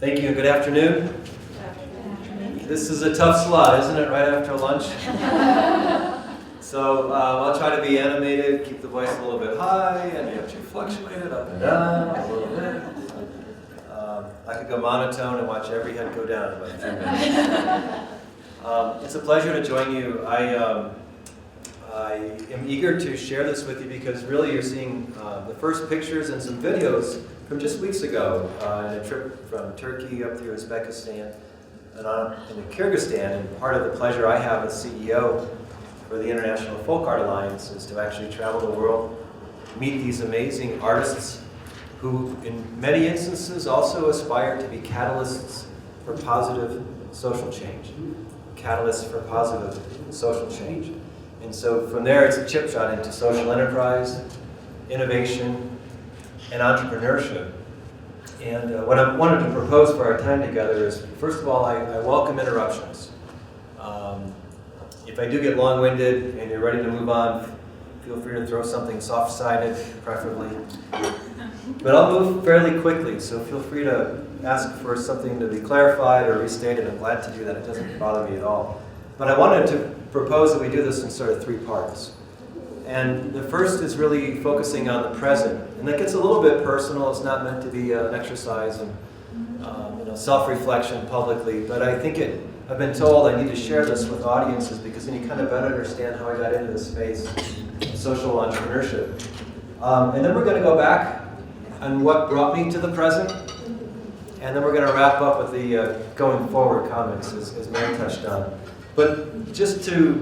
Thank you and good afternoon. This is a tough slot, isn't it, right after lunch? So I'll try to be animated, keep the voice a little bit high, and actually fluctuate it up and down a little bit. I could go monotone and watch every head go down in about 3 minutes. It's a pleasure to join you. I am eager to share this with you because really you're seeing the first pictures and some videos from just weeks ago in a trip from Turkey up through Uzbekistan and on into Kyrgyzstan. And part of the pleasure I have as CEO for the International Folk Art Alliance is to actually travel the world, meet these amazing artists who in many instances also aspire to be catalysts for positive social change. Catalysts for positive social change. And so from there it's a chip shot into social enterprise, innovation, and entrepreneurship. And what I wanted to propose for our time together is, first of all, I welcome interruptions. If I do get long-winded and you're ready to move on, feel free to throw something soft-sided, preferably. But I'll move fairly quickly, so feel free to ask for something to be clarified or restated. I'm glad to do that. It doesn't bother me at all. But I wanted to propose that we do this in sort of 3 parts. And the first is really focusing on the present. And that gets a little bit personal. It's not meant to be an exercise in self-reflection publicly. But I think I've been told I need to share this with audiences because then you kind of better understand how I got into this space of social entrepreneurship. And then we're going to go back on what brought me to the present. And then we're going to wrap up with the going forward comments, as Mary touched on. But just to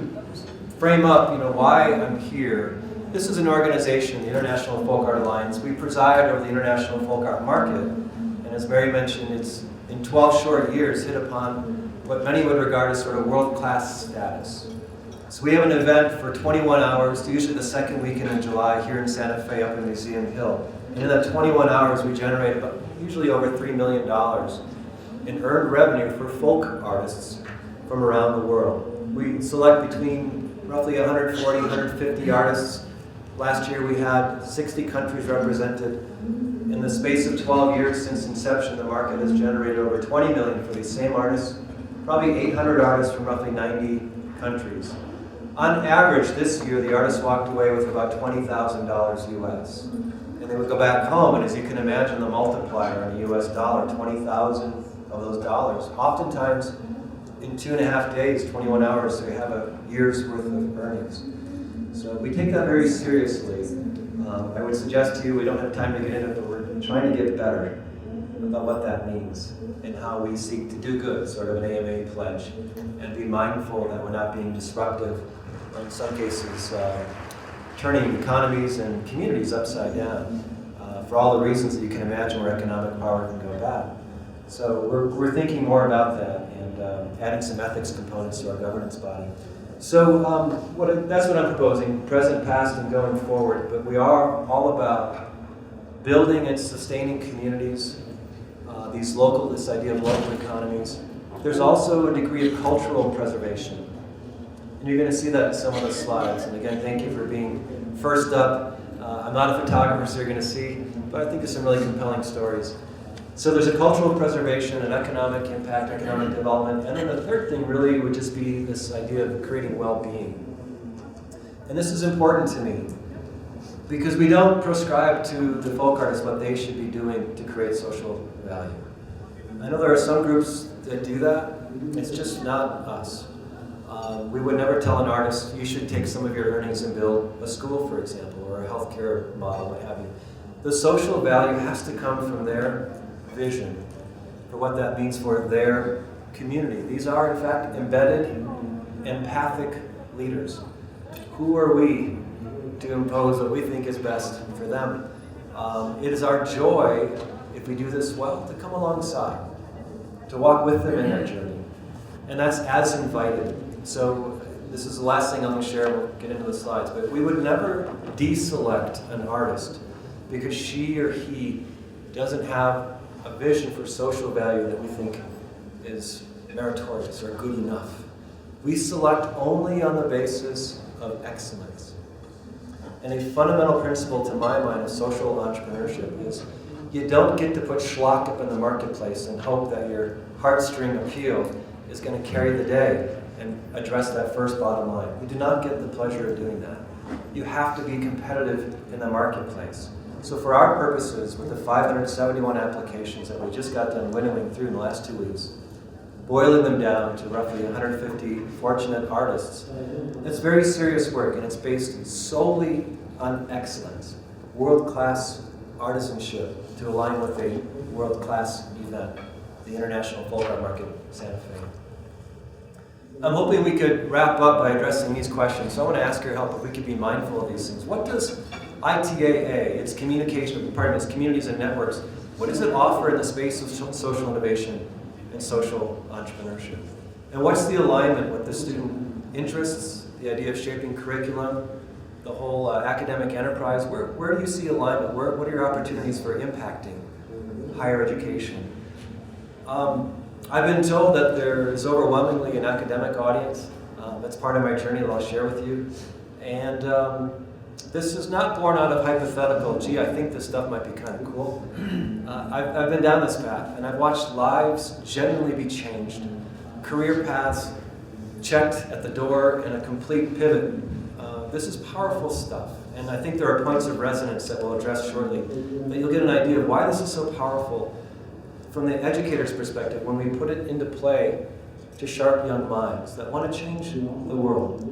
frame up, why I'm here. This is an organization, the International Folk Art Alliance. We preside over the international folk art market, and as Mary mentioned, it's in 12 short years hit upon what many would regard as sort of world-class status. So we have an event for 21 hours, usually the second weekend in July, here in Santa Fe up in Museum Hill. And in that 21 hours, we generate usually over $3 million in earned revenue for folk artists from around the world. We select between roughly 140, 150 artists. Last year we had 60 countries represented. In the space of 12 years since inception, the market has generated over 20 million for these same artists, probably 800 artists from roughly 90 countries. On average this year, the artists walked away with about $20,000 US. And they would go back home, and as you can imagine, the multiplier on the US dollar, 20,000 of those dollars, oftentimes in 2.5 days, 21 hours, so we have a year's worth of earnings. So we take that very seriously. I would suggest to you, we don't have time to get into it, but we're trying to get better about what that means and how we seek to do good, sort of an AMA pledge, and be mindful that we're not being disruptive, or in some cases, turning economies and communities upside down for all the reasons that you can imagine where economic power can go bad. So we're thinking more about that and adding some ethics components to our governance body. So that's what I'm proposing, present, past, and going forward. But we are all about building and sustaining communities, this idea of local economies. There's also a degree of cultural preservation. And you're going to see that in some of the slides. And again, thank you for being first up. I'm not a photographer, so you're going to see, but I think there's some really compelling stories. So there's a cultural preservation, an economic impact, economic development, and then the third thing really would just be this idea of creating well-being. And this is important to me because we don't prescribe to the folk artists what they should be doing to create social value. I know there are some groups that do that. It's just not us. We would never tell an artist, you should take some of your earnings and build a school, for example, or a healthcare model, what have you. The social value has to come from their vision for what that means for their community. These are, in fact, embedded, empathic leaders. Who are we to impose what we think is best for them? It is our joy, if we do this well, to come alongside, to walk with them in their journey. And that's as invited. So this is the last thing I'm going to share, we'll get into the slides, but we would never deselect an artist because she or he doesn't have a vision for social value that we think is meritorious or good enough. We select only on the basis of excellence. And a fundamental principle to my mind of social entrepreneurship is You don't get to put schlock up in the marketplace and hope that your heartstring appeal is going to carry the day and address that first bottom line. You do not get the pleasure of doing that. You have to be competitive in the marketplace. So for our purposes, with the 571 applications that we just got done winnowing through in the last 2 weeks, boiling them down to roughly 150 fortunate artists, it's very serious work, and it's based solely on excellence, world-class artisanship to align with a world-class event, the International Folk Art Market, Santa Fe. I'm hoping we could wrap up by addressing these questions. So I want to ask your help if we could be mindful of these things. What does ITAA, its communities and networks, what does it offer in the space of social innovation and social entrepreneurship? And what's the alignment with the student interests, the idea of shaping curriculum, the whole academic enterprise? Where do you see alignment? What are your opportunities for impacting higher education? I've been told that there is overwhelmingly an academic audience. That's part of my journey that I'll share with you. And this is not born out of hypothetical, gee, I think this stuff might be kind of cool. I've been down this path, and I've watched lives genuinely be changed, career paths checked at the door, and a complete pivot. This is powerful stuff, and I think there are points of resonance that we'll address shortly. But you'll get an idea of why this is so powerful from the educator's perspective when we put it into play to sharp young minds that want to change the world.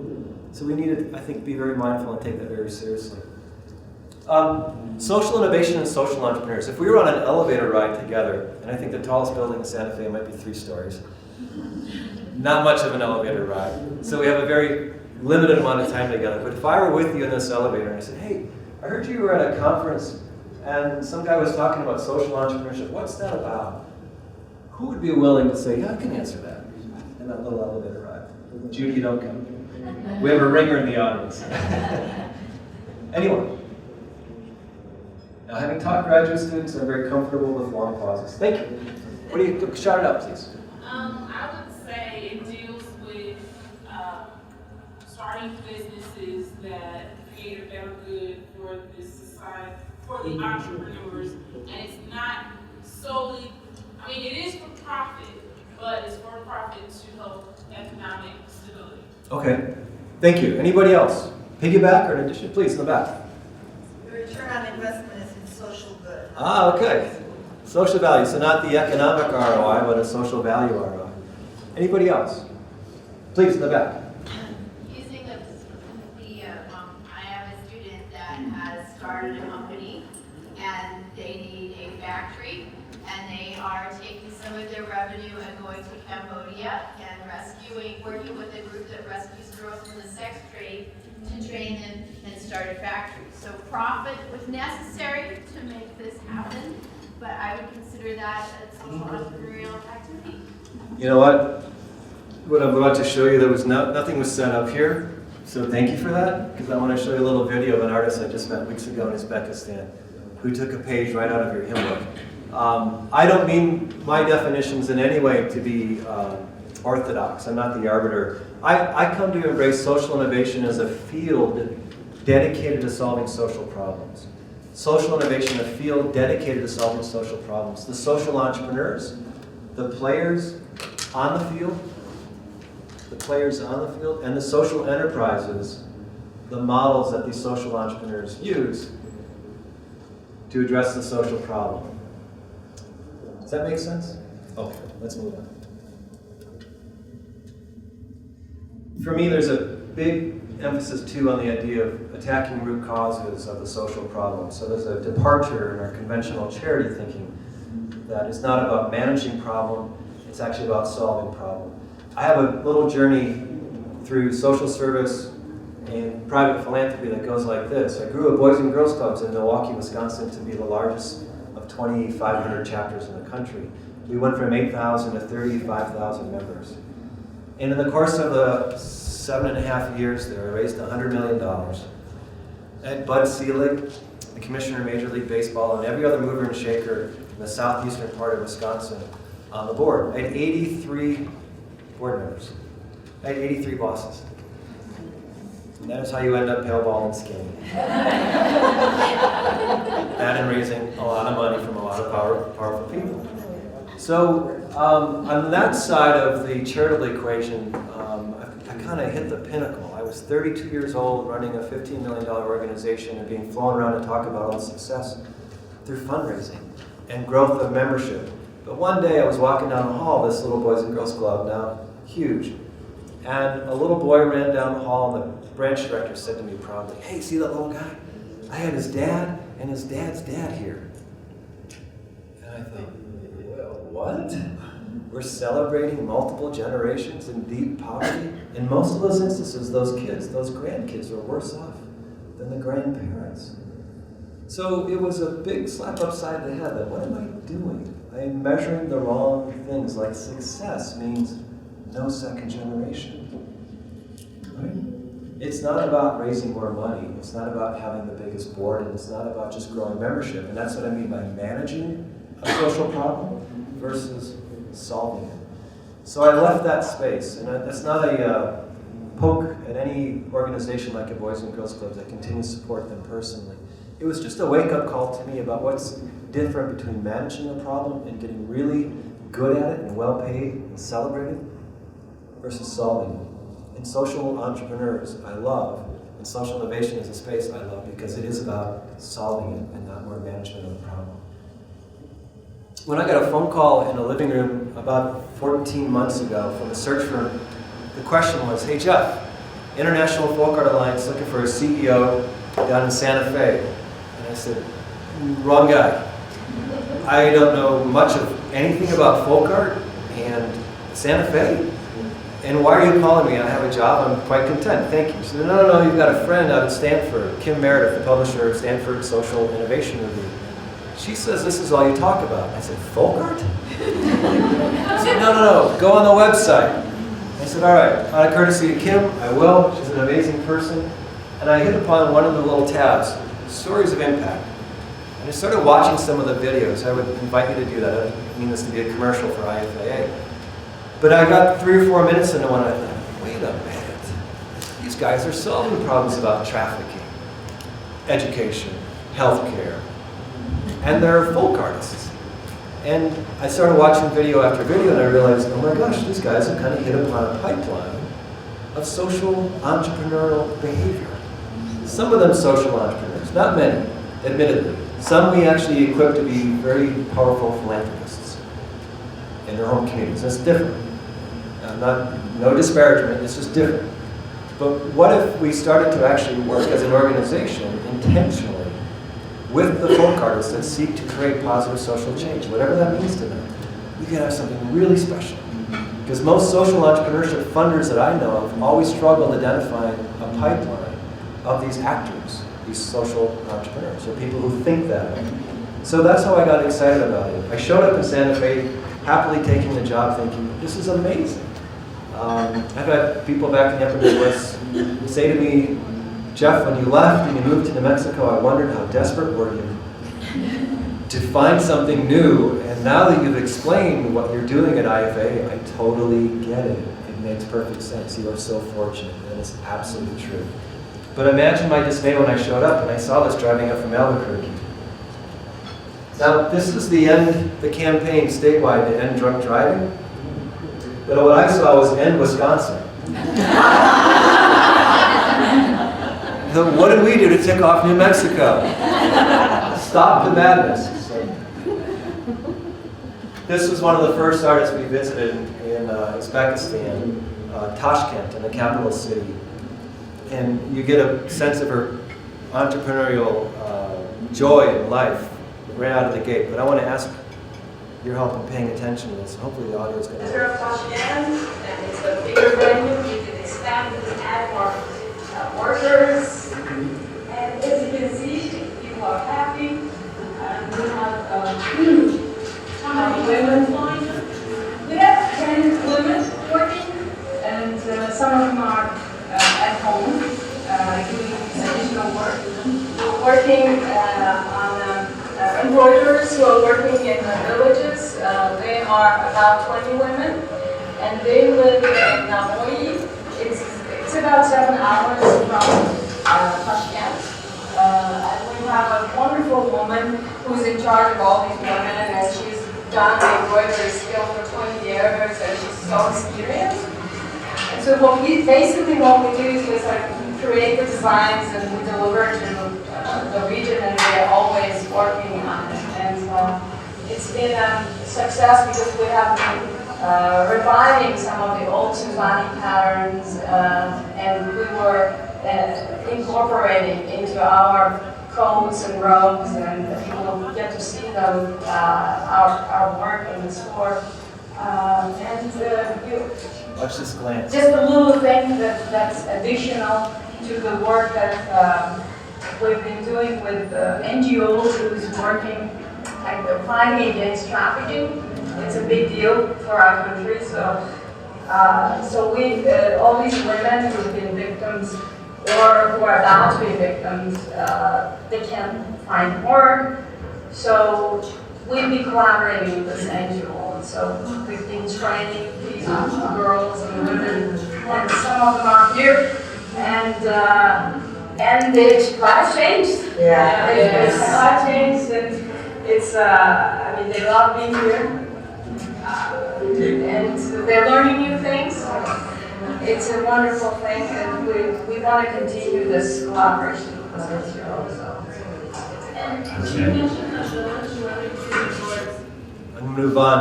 So we need to, I think, be very mindful and take that very seriously. Social innovation and social entrepreneurs. If we were on an elevator ride together, and I think the tallest building in Santa Fe might be 3 stories, not much of an elevator ride. So we have a very limited amount of time together. But if I were with you in this elevator and I said, hey, I heard you were at a conference and some guy was talking about social entrepreneurship. What's that about? Who would be willing to say, yeah, I can answer that in that little elevator ride? Judy, you don't come. We have a ringer in the audience. Anyone? Now, having taught graduate students, I'm very comfortable with long pauses. Thank you. What do you, shout it out, please. I would say it deals with starting businesses that create a better good for the society, for the entrepreneurs, and it's not solely, I mean, it is for profit, but it's for profit to help economic stability. Okay, thank you. Anybody else? Piggyback or an addition? Please, in the back. The return on investment is in social good. Ah, okay. Social value, so not the economic ROI, but a social value ROI. Anybody else? Please, in the back. Using I have a student that has started a company and they need a factory, and they are taking some of their revenue and going to Cambodia and working with a group that rescues girls from the sex trade to train them and start a factory. So profit was necessary to make this happen, but I would consider that a social entrepreneurial activity. You know what? What I'm about to show you, there was nothing was set up here, so thank you for that, because I want to show you a little video of an artist I just met weeks ago in Uzbekistan, who took a page right out of your hymn book. I don't mean my definitions in any way to be orthodox. I'm not the arbiter. I come to embrace social innovation as a field dedicated to solving social problems. Social innovation, a field dedicated to solving social problems. The social entrepreneurs, the players on the field, and the social enterprises, the models that these social entrepreneurs use to address the social problem. Does that make sense? Okay, let's move on. For me, there's a big emphasis too on the idea of attacking root causes of the social problem. So there's a departure in our conventional charity thinking that it's not about managing problem, it's actually about solving problem. I have a little journey through social service and private philanthropy that goes like this. I grew up Boys and Girls Clubs in Milwaukee, Wisconsin to be the largest of 2,500 chapters in the country. We went from 8,000 to 35,000 members. And in the course of the 7.5 years there, I raised $100 million. I had Bud Selig, the commissioner of Major League Baseball, and every other mover and shaker in the southeastern part of Wisconsin on the board. I had 83 board members. I had 83 bosses. And that is how you end up pale, bald, and skinny. That and raising a lot of money from a lot of powerful people. So on that side of the charitable equation, I kind of hit the pinnacle. I was 32 years old, running a $15 million organization and being flown around to talk about all the success through fundraising and growth of membership. But one day I was walking down the hall, this little Boys and Girls Club, now huge, and a little boy ran down the hall and the branch director said to me proudly, "Hey, see that little guy? I had his dad and his dad's dad here." And I thought, well, what? We're celebrating multiple generations in deep poverty? In most of those instances, those kids, those grandkids are worse off than the grandparents. So it was a big slap upside the head that what am I doing? I am measuring the wrong things, like success means no second generation. Right? It's not about raising more money. It's not about having the biggest board, and it's not about just growing membership. And that's what I mean by managing a social problem versus solving it. So I left that space, and that's not a poke at any organization like a Boys and Girls Club that continues to support them personally. It was just a wake-up call to me about what's different between managing a problem and getting really good at it and well-paid and celebrated versus solving it. And social entrepreneurs I love, and social innovation is a space I love because it is about solving it and not more management of the problem. When I got a phone call in a living room about 14 months ago from a search firm, the question was, "Hey Jeff, International Folk Art Alliance looking for a CEO down in Santa Fe." And I said, "Wrong guy. I don't know much of anything about folk art and Santa Fe. And why are you calling me? I have a job. I'm quite content. Thank you." She said, No, you've got a friend out at Stanford, Kim-Vick, the publisher of Stanford Social Innovation Review. She says this is all you talk about. I said, "Folk art?" She said, No, go on the website. I said, "All right, out of courtesy to Kim, I will. She's an amazing person." And I hit upon one of the little tabs, Stories of Impact. And I started watching some of the videos. I would invite you to do that. I don't mean this to be a commercial for ITAA. But I got 3 or 4 minutes into one and I thought, wait a minute. These guys are solving problems about trafficking, education, healthcare, and they're folk artists. And I started watching video after video and I realized, oh my gosh, these guys have kind of hit upon a pipeline of social entrepreneurial behavior. Some of them social entrepreneurs, not many, admittedly. Some we actually equip to be very powerful philanthropists in their home communities. That's different. No disparagement, it's just different. But what if we started to actually work as an organization intentionally with the folk artists that seek to create positive social change, whatever that means to them? We could have something really special. Because most social entrepreneurship funders that I know of always struggle identifying a pipeline of these actors, these social entrepreneurs, or people who think that way. So that's how I got excited about it. I showed up in Santa Fe, happily taking the job, thinking, this is amazing. I've had people back in the Upper Midwest say to me, "Jeff, when you left and you moved to New Mexico, I wondered how desperate were you to find something new, and now that you've explained what you're doing at IFA, I totally get it. It makes perfect sense. You are so fortunate," and it's absolutely true. But imagine my dismay when I showed up and I saw this driving up from Albuquerque. Now, this is the campaign statewide to end drunk driving. But what I saw was end Wisconsin. So what did we do to tick off New Mexico? Stop the madness. So, this was one of the first artists we visited in Uzbekistan, Tashkent, in the capital city. And you get a sense of her entrepreneurial joy in life right out of the gate. But I want to ask your help in paying attention to this. Hopefully the audio is going to Of Tashkent, and it's a bigger venue. You can expand the add more workers. And as you can see, people are happy. And we have how many women? We have 10 women working, and some of them are at home doing additional work. We're working on embroiderers who are working in the villages. They are about 20 women, and they live in Namoi. It's It's about 7 hours from Tashkent. And we have a wonderful woman who's in charge of all these women, and she's done the embroidery skill for 20 years, and she's so experienced. And so what we do is we sort of create the designs and we deliver to the region, and they're always working on it. And it's been a success because we have been reviving some of the old Suzani patterns, and we were incorporating into our coats and robes, and people get to see them, our work in the store. Watch this glance. Just a little thing that's additional to the work that we've been doing with NGOs who's working like fighting against trafficking. It's a big deal for our country. So we all these women who've been victims or who are about to be victims, they can't find work. So we've been collaborating with this NGO. So we've been training these girls and women, and some of them are here, and their lives changed. Yeah. Their lives changed, and it's I mean they love being here, and they're learning new things. It's a wonderful thing, and we want to continue this collaboration with this NGO. I'm going to move on.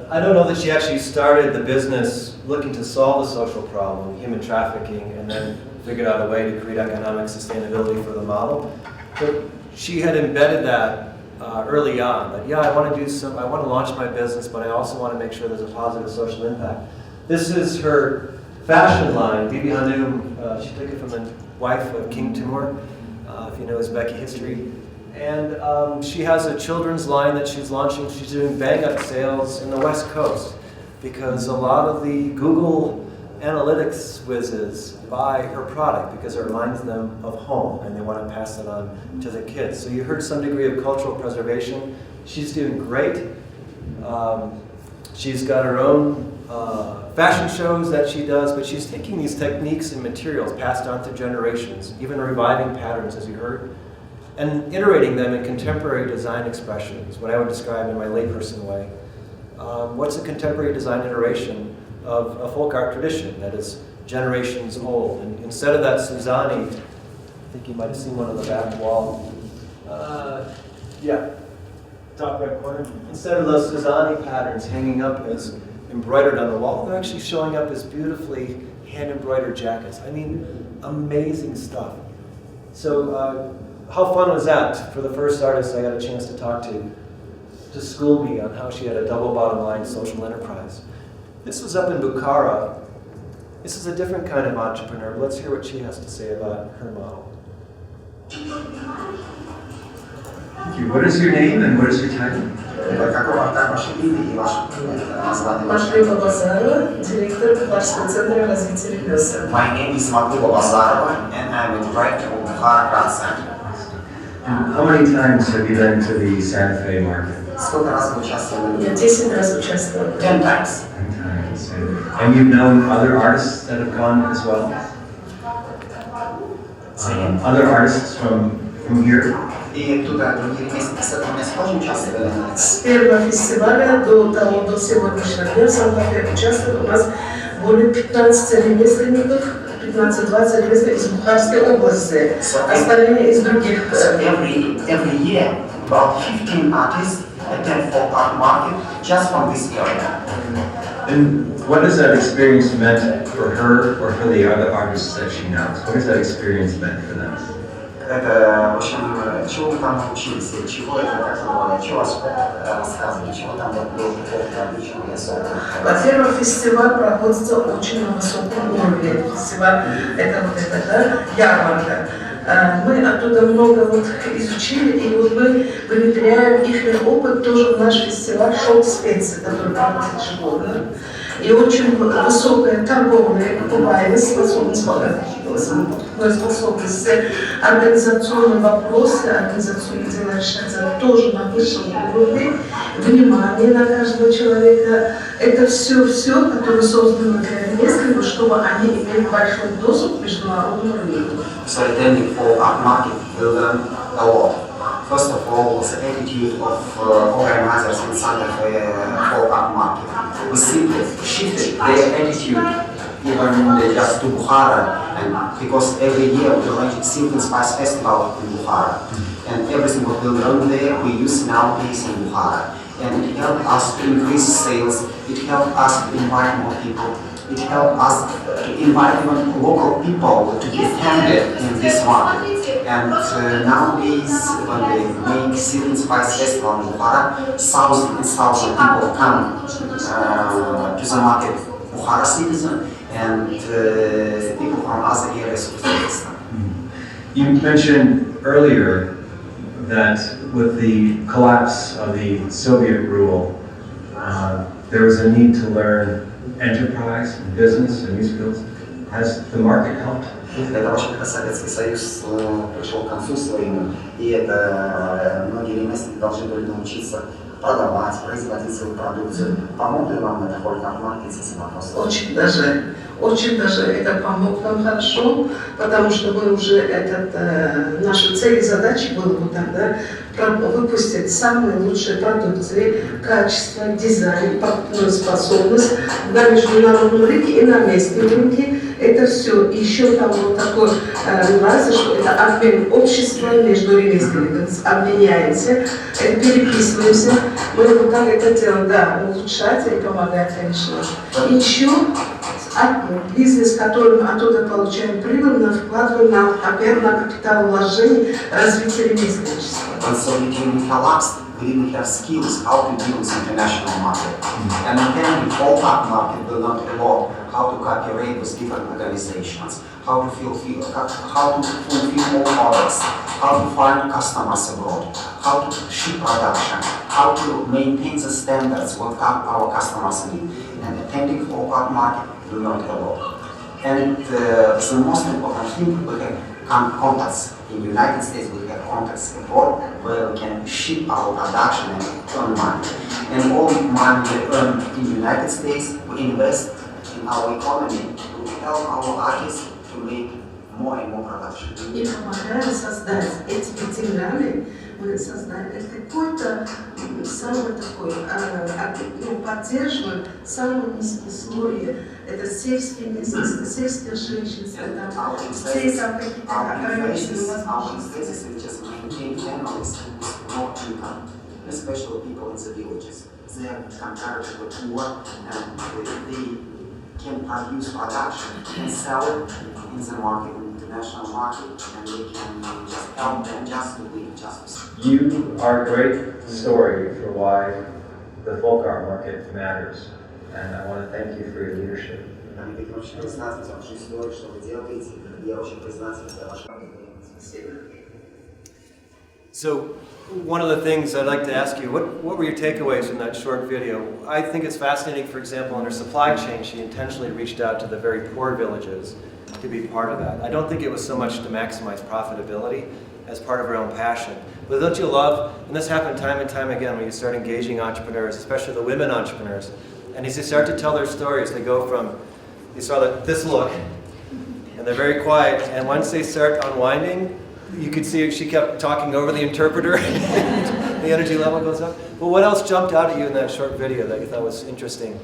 I don't know that she actually started the business looking to solve the social problem, human trafficking, and then figured out a way to create economic sustainability for the model. But she had embedded that early on, that I want to launch my business, but I also want to make sure there's a positive social impact. This is her fashion line, Bibi Hanum. She took it from the wife of King Timur, if you know Uzbeki history. And she has a children's line that she's launching. She's doing bang-up sales in the West Coast because a lot of the Google Analytics whizzes buy her product because it reminds them of home and they want to pass it on to the kids. So you heard some degree of cultural preservation. She's doing great. She's got her own fashion shows that she does, but she's taking these techniques and materials passed on through generations, even reviving patterns, as you heard, and iterating them in contemporary design expressions, what I would describe in my layperson way. What's a contemporary design iteration of a folk art tradition that is generations old? And instead of that Suzani, I think you might have seen one on the back wall. Top right corner. Instead of those Suzani patterns hanging up as embroidered on the wall, they're actually showing up as beautifully hand-embroidered jackets. I mean, amazing stuff. So, how fun was that for the first artist I got a chance to talk to school me on how she had a double bottom line social enterprise. This was up in Bukhara. This is a different kind of entrepreneur. Let's hear what she has to say about her model. Thank you. What is your name and what is your title? Матвеева Базарова, директор Bukharaского центра развития ребенка. My name is Matluba Bazarova and I'm the director of Bukhara Art Center. And how many times have you been to the Santa Fe market? Сколько раз вы участвовали? Я 10 раз участвовала. 10 times. 10 times. And you've known other artists that have gone as well? Other artists from here? И туда другие места тоже участвовали. С первого фестиваля до сегодняшнего дня в Санта-Фе участвует у нас более 15 ремесленников, 15-20 ремесленников из Бухарской области, остальные из других. Every year, about 15 artists attend folk art market just from this area. And what has that experience meant for her or for the other artists that she knows? What has that experience meant for them? Это, в общем, чего вы там научились, чего это так было, чего рассказывали, чего там было необычного и особенного? Во-первых, фестиваль проходится очень на высоком уровне. Фестиваль это вот это, да, ярмарка. Мы оттуда много вот изучили, и вот мы внедряем их опыт тоже в наш фестиваль «Шелк специи», который проходит ежегодно. И очень высокая торговая покупаемость способность способности. Организационные вопросы, организационные дела решаются тоже на высшем уровне. Внимание на каждого человека. Это все, которое создано для ремесленников, чтобы они имели большой доступ к международному рынку. So attending folk art market will learn a lot. First of all, the attitude of organizers in Santa Fe folk art market. We simply shifted their attitude even just to Bukhara, and because every year we arrange Silk and Spice Festival in Bukhara, and everything what we learn there we use nowadays in Bukhara, and it helped us to increase sales. It helped us to invite more people. It helped us to invite even local people to be attended in this market. And nowadays, when we make Silk and Spice Festival in Bukhara, thousands and thousands of people come to the market. Bukhara citizen and people from other areas of Uzbekistan. You mentioned earlier that with the collapse of the Soviet rule, there was a need to learn enterprise and business and new skills. Has the market helped? Для того, чтобы Советский Союз пришел к концу своему, и это многие ремесленники должны были научиться продавать, производить свою продукцию. Помог ли вам это только в маркете с вопросом? Очень даже это помог нам хорошо, потому что мы уже наши цели и задачи было вот тогда выпустить самые лучшие продукции, качество, дизайн, способность на международном рынке и на местном рынке. Это все. Еще там вот такое нюанс, что это обмен общества между ремесленниками. Обменяемся, переписываемся. Мы вот так это делаем, да, улучшать и помогать, конечно. Еще бизнес, который мы оттуда получаем прибыль, мы вкладываем опять на капиталовложение, развитие ремесленничества. When Soviet Union collapsed, we didn't have skills how to deal with international market. And then the folk art market will learn a lot how to cooperate with different organizations, how to fulfill all orders, how to find customers abroad, how to ship production, how to maintain the standards what our customers need. And attending folk art market, we learned a lot. And the most important thing, we have contacts. In the United States, we have contacts abroad where we can ship our production and earn money. And all the money we earn in the United States, we invest in our economy to help our artists to make more and more production. И помогаем создать этими деньгами, мы создаем какой-то самый такой, поддерживаем самый низкий слой. Это сельские местности, сельские женщины, все там какие-то ограниченные возможности. Especially people in the villages. They are comparatively poor and they can produce production and sell it in the market, in the international market, and they can just help them just to live just. You are a great story for why the folk art market matters, and I want to thank you for your leadership. Очень признателен за вашу историю, что вы делаете. Я очень признателен за вашу работу. So, one of the things I'd like to ask you, what were your takeaways from that short video? I think it's fascinating, for example, in her supply chain, she intentionally reached out to the very poor villages to be part of that. I don't think it was so much to maximize profitability as part of her own passion. But don't you love, and this happened time and time again when you start engaging entrepreneurs, especially the women entrepreneurs, and as they start to tell their stories, they go from, you saw this look, and they're very quiet, and once they start unwinding, you could see she kept talking over the interpreter, the energy level goes up. But what else jumped out at you in that short video that you thought was interesting?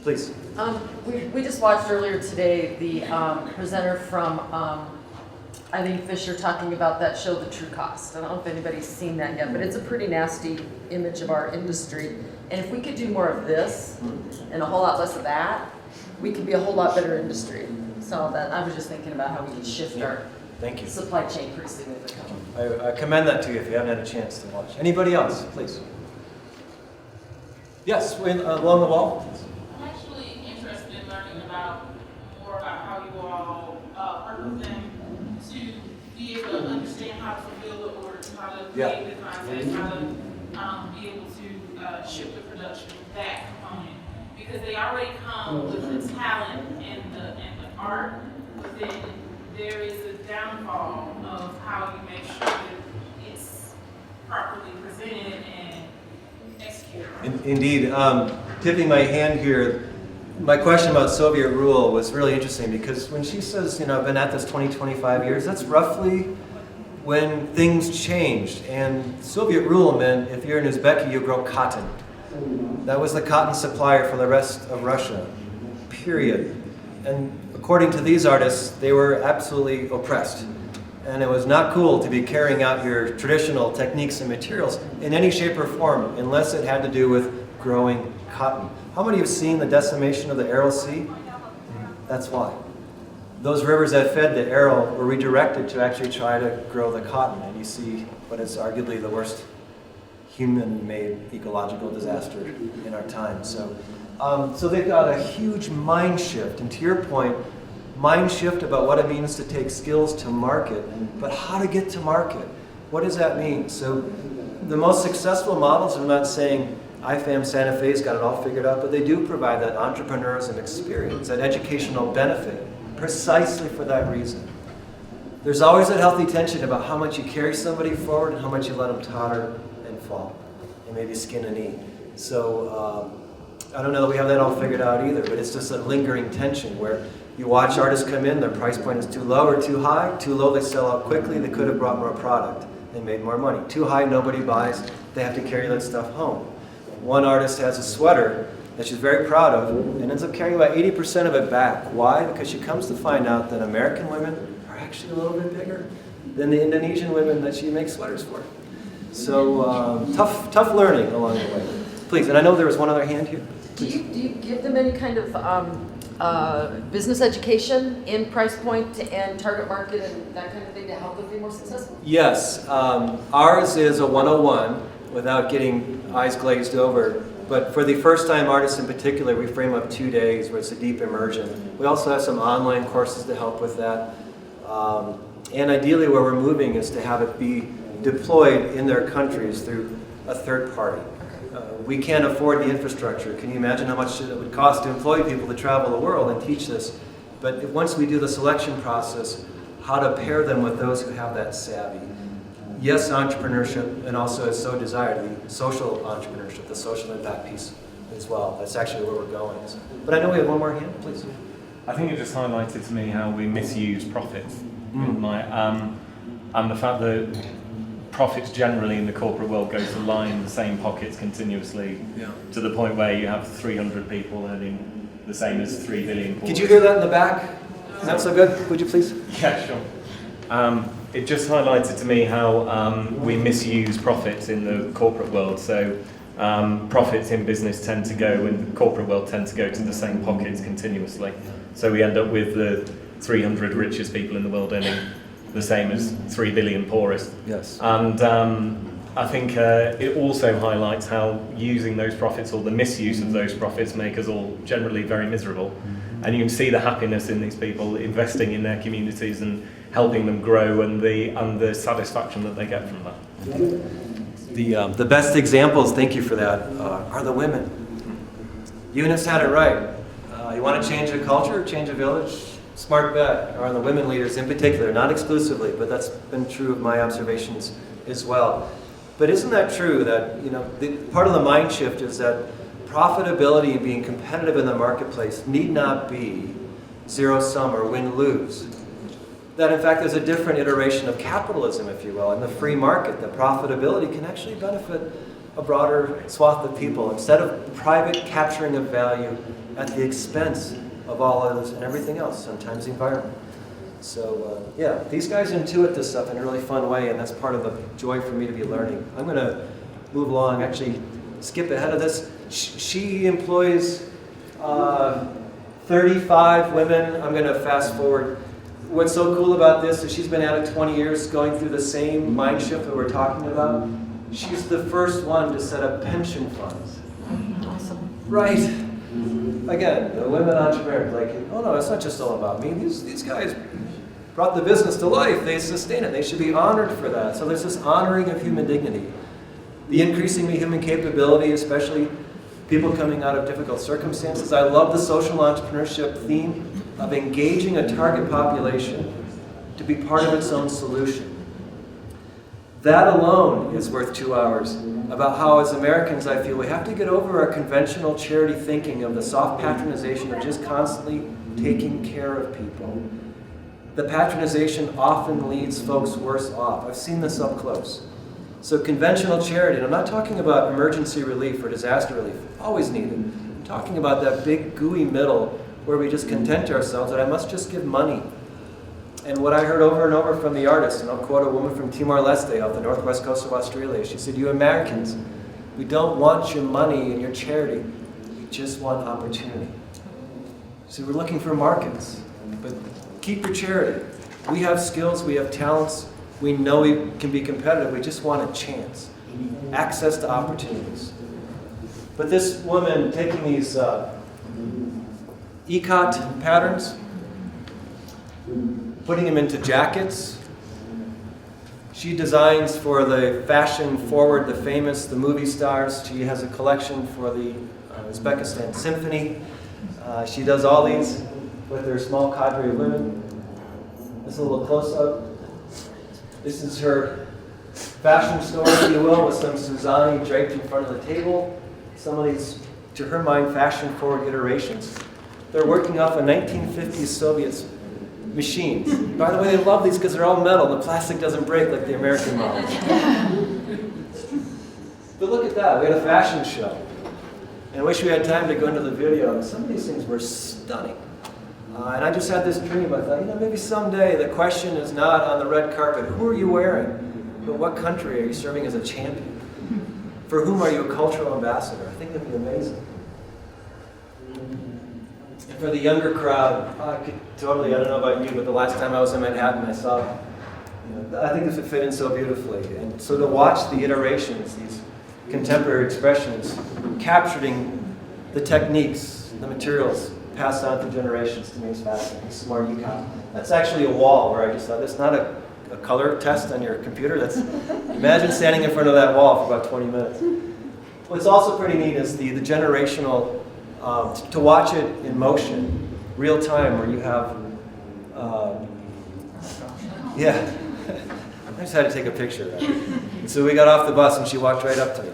Please. We just watched earlier today the presenter from Eileen Fisher talking about that show, The True Cost. I don't know if anybody's seen that yet, but it's a pretty nasty image of our industry. And if we could do more of this and a whole lot less of that, we could be a whole lot better industry. So that I was just thinking about how we could shift our Thank you. supply chain pretty significantly. I commend that to you if you haven't had a chance to watch. Anybody else, please? Yes, along the wall. I'm actually interested in learning more about how you all work with them to be able to understand how to fulfill the orders, how to create the content, how to be able to ship the production, that component. Because they already come with the talent and the art, then there is a downfall of how you make sure that it's properly presented and executed. Indeed. Tipping my hand here, my question about Soviet rule was really interesting because when she says, I've been at this 20, 25 years, that's roughly when things changed. And Soviet rule meant if you're in Uzbekistan, you grow cotton. That was the cotton supplier for the rest of Russia, period. And according to these artists, they were absolutely oppressed. And it was not cool to be carrying out your traditional techniques and materials in any shape or form unless it had to do with growing cotton. How many have seen the decimation of the Aral Sea? That's why. Those rivers that fed the Aral were redirected to actually try to grow the cotton. And you see what is arguably the worst human-made ecological disaster in our time. So they've got a huge mind shift. And to your point, mind shift about what it means to take skills to market, but how to get to market. What does that mean? So the most successful models, I'm not saying IFAM Santa Fe's got it all figured out, but they do provide that entrepreneurism experience, that educational benefit, precisely for that reason. There's always that healthy tension about how much you carry somebody forward and how much you let them totter and fall, and maybe skin a knee. So I don't know that we have that all figured out either, but it's just a lingering tension where you watch artists come in, their price point is too low or too high. Too low, they sell out quickly, they could have brought more product and made more money. Too high, nobody buys, they have to carry that stuff home. One artist has a sweater that she's very proud of and ends up carrying about 80% of it back. Why? Because she comes to find out that American women are actually a little bit bigger than the Indonesian women that she makes sweaters for. So tough learning along the way. Please, and I know there was one other hand here. Do you give them any kind of business education in price point and target market and that kind of thing to help them be more successful? Yes, ours is a 101 without getting eyes glazed over. But for the first-time artists in particular, we frame up 2 days where it's a deep immersion. We also have some online courses to help with that. And ideally where we're moving is to have it be deployed in their countries through a third party. We can't afford the infrastructure. Can you imagine how much it would cost to employ people to travel the world and teach this? But once we do the selection process, how to pair them with those who have that savvy. Yes, entrepreneurship, and also as so desired, the social entrepreneurship, the social impact piece as well. That's actually where we're going. But I know we have one more hand, please. I think it just highlighted to me how we misuse profits. And the fact that profits generally in the corporate world go to line the same pockets continuously, to the point where you have 300 people earning the same as 3 billion. Could you hear that in the back? Is that so good? Would you please? Yeah, sure. It just highlighted to me how we misuse profits in the corporate world. So profits in business tend to go, in the corporate world tend to go to the same pockets continuously. So we end up with the 300 richest people in the world earning the same as 3 billion poorest. Yes. And I think it also highlights how using those profits or the misuse of those profits make us all generally very miserable. And you can see the happiness in these people investing in their communities and helping them grow, and the satisfaction that they get from that. The best examples, thank you for that, are the women. Eunice had it right. You want to change a culture, change a village? Smart bet are the women leaders in particular, not exclusively, but that's been true of my observations as well. But isn't that true that, part of the mind shift is that profitability and being competitive in the marketplace need not be zero-sum or win-lose. That in fact there's a different iteration of capitalism, if you will, in the free market. That profitability can actually benefit a broader swath of people instead of private capturing of value at the expense of all others and everything else, sometimes the environment. So these guys intuit this stuff in a really fun way, and that's part of the joy for me to be learning. I'm going to move along, actually skip ahead of this. She employs 35 women. I'm going to fast forward. What's so cool about this is she's been at it 20 years, going through the same mind shift that we're talking about. She's the first one to set up pension funds. Awesome. Right. Again, the women entrepreneurs, like, oh no, it's not just all about me. These guys brought the business to life. They sustain it. They should be honored for that. So there's this honoring of human dignity. The increasingly human capability, especially people coming out of difficult circumstances. I love the social entrepreneurship theme. of engaging a target population to be part of its own solution. That alone is worth 2 hours about how, as Americans, I feel we have to get over our conventional charity thinking of the soft patronization of just constantly taking care of people. The patronization often leads folks worse off. I've seen this up close. So conventional charity, and I'm not talking about emergency relief or disaster relief, always needed. I'm talking about that big gooey middle where we just content ourselves that I must just give money. And what I heard over and over from the artist, and I'll quote a woman from Timor-Leste off the northwest coast of Australia, she said, "You Americans, we don't want your money and your charity, we just want opportunity." So we're looking for markets, but keep your charity. We have skills, we have talents, we know we can be competitive, we just want a chance, access to opportunities. But this woman taking these ikat patterns, putting them into jackets. She designs for the fashion forward, the famous, the movie stars. She has a collection for the Uzbekistan Symphony. She does all these with her small cadre of women. This is a little close-up. This is her fashion store, if you will, with some Suzani draped in front of the table. Some of these, to her mind, fashion-forward iterations. They're working off a 1950s Soviet machines. By the way, they love these because they're all metal. The plastic doesn't break like the American models. But look at that. We had a fashion show. And I wish we had time to go into the video. And some of these things were stunning. And I just had this dream. I thought, maybe someday the question is not on the red carpet, who are you wearing? But what country are you serving as a champion? For whom are you a cultural ambassador? I think that'd be amazing. For the younger crowd, I don't know about you, but the last time I was in Manhattan, I saw, I think this would fit in so beautifully. And so to watch the iterations, these contemporary expressions, capturing the techniques, the materials passed on through generations, to me is fascinating. This is more ikat. That's actually a wall where I just thought, that's not a color test on your computer. Imagine standing in front of that wall for about 20 minutes. What's also pretty neat is the generational, to watch it in motion, real time, where you have, I just had to take a picture of that. So we got off the bus and she walked right up to me.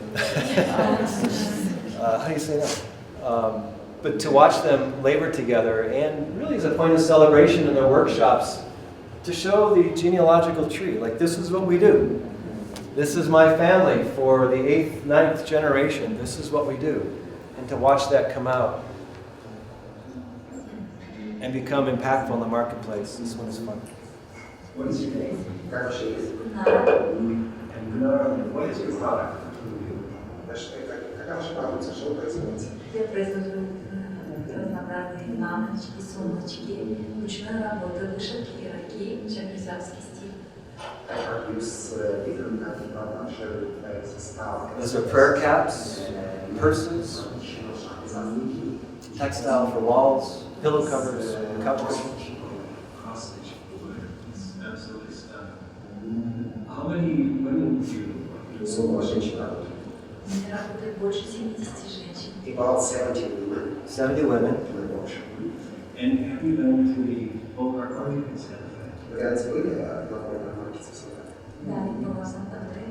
How do you say that? But to watch them labor together, and really as a point of celebration in their workshops, to show the genealogical tree, like this is what we do. This is my family for the 8th, 9th generation. This is what we do. And to watch that come out and become impactful in the marketplace, this one is fun. What is your name? Как ваше имя? And what is your product? Какая ваша продукция? Что вы производите? Я произвожу разнообразные лампочки, сумочки, ручной работы, вышивки, ироки, черкизовский стиль. Those are prayer caps, purses, textile for walls, pillow covers, couch cushions. Absolutely stunning. How many women do you work? У меня работает больше 70 женщин. About 70 women. 70 women. And have you been to the folk art market in Santa Fe? Вы когда-то были на маркете в Санта-Фе? Да, я была в Санта-Фе,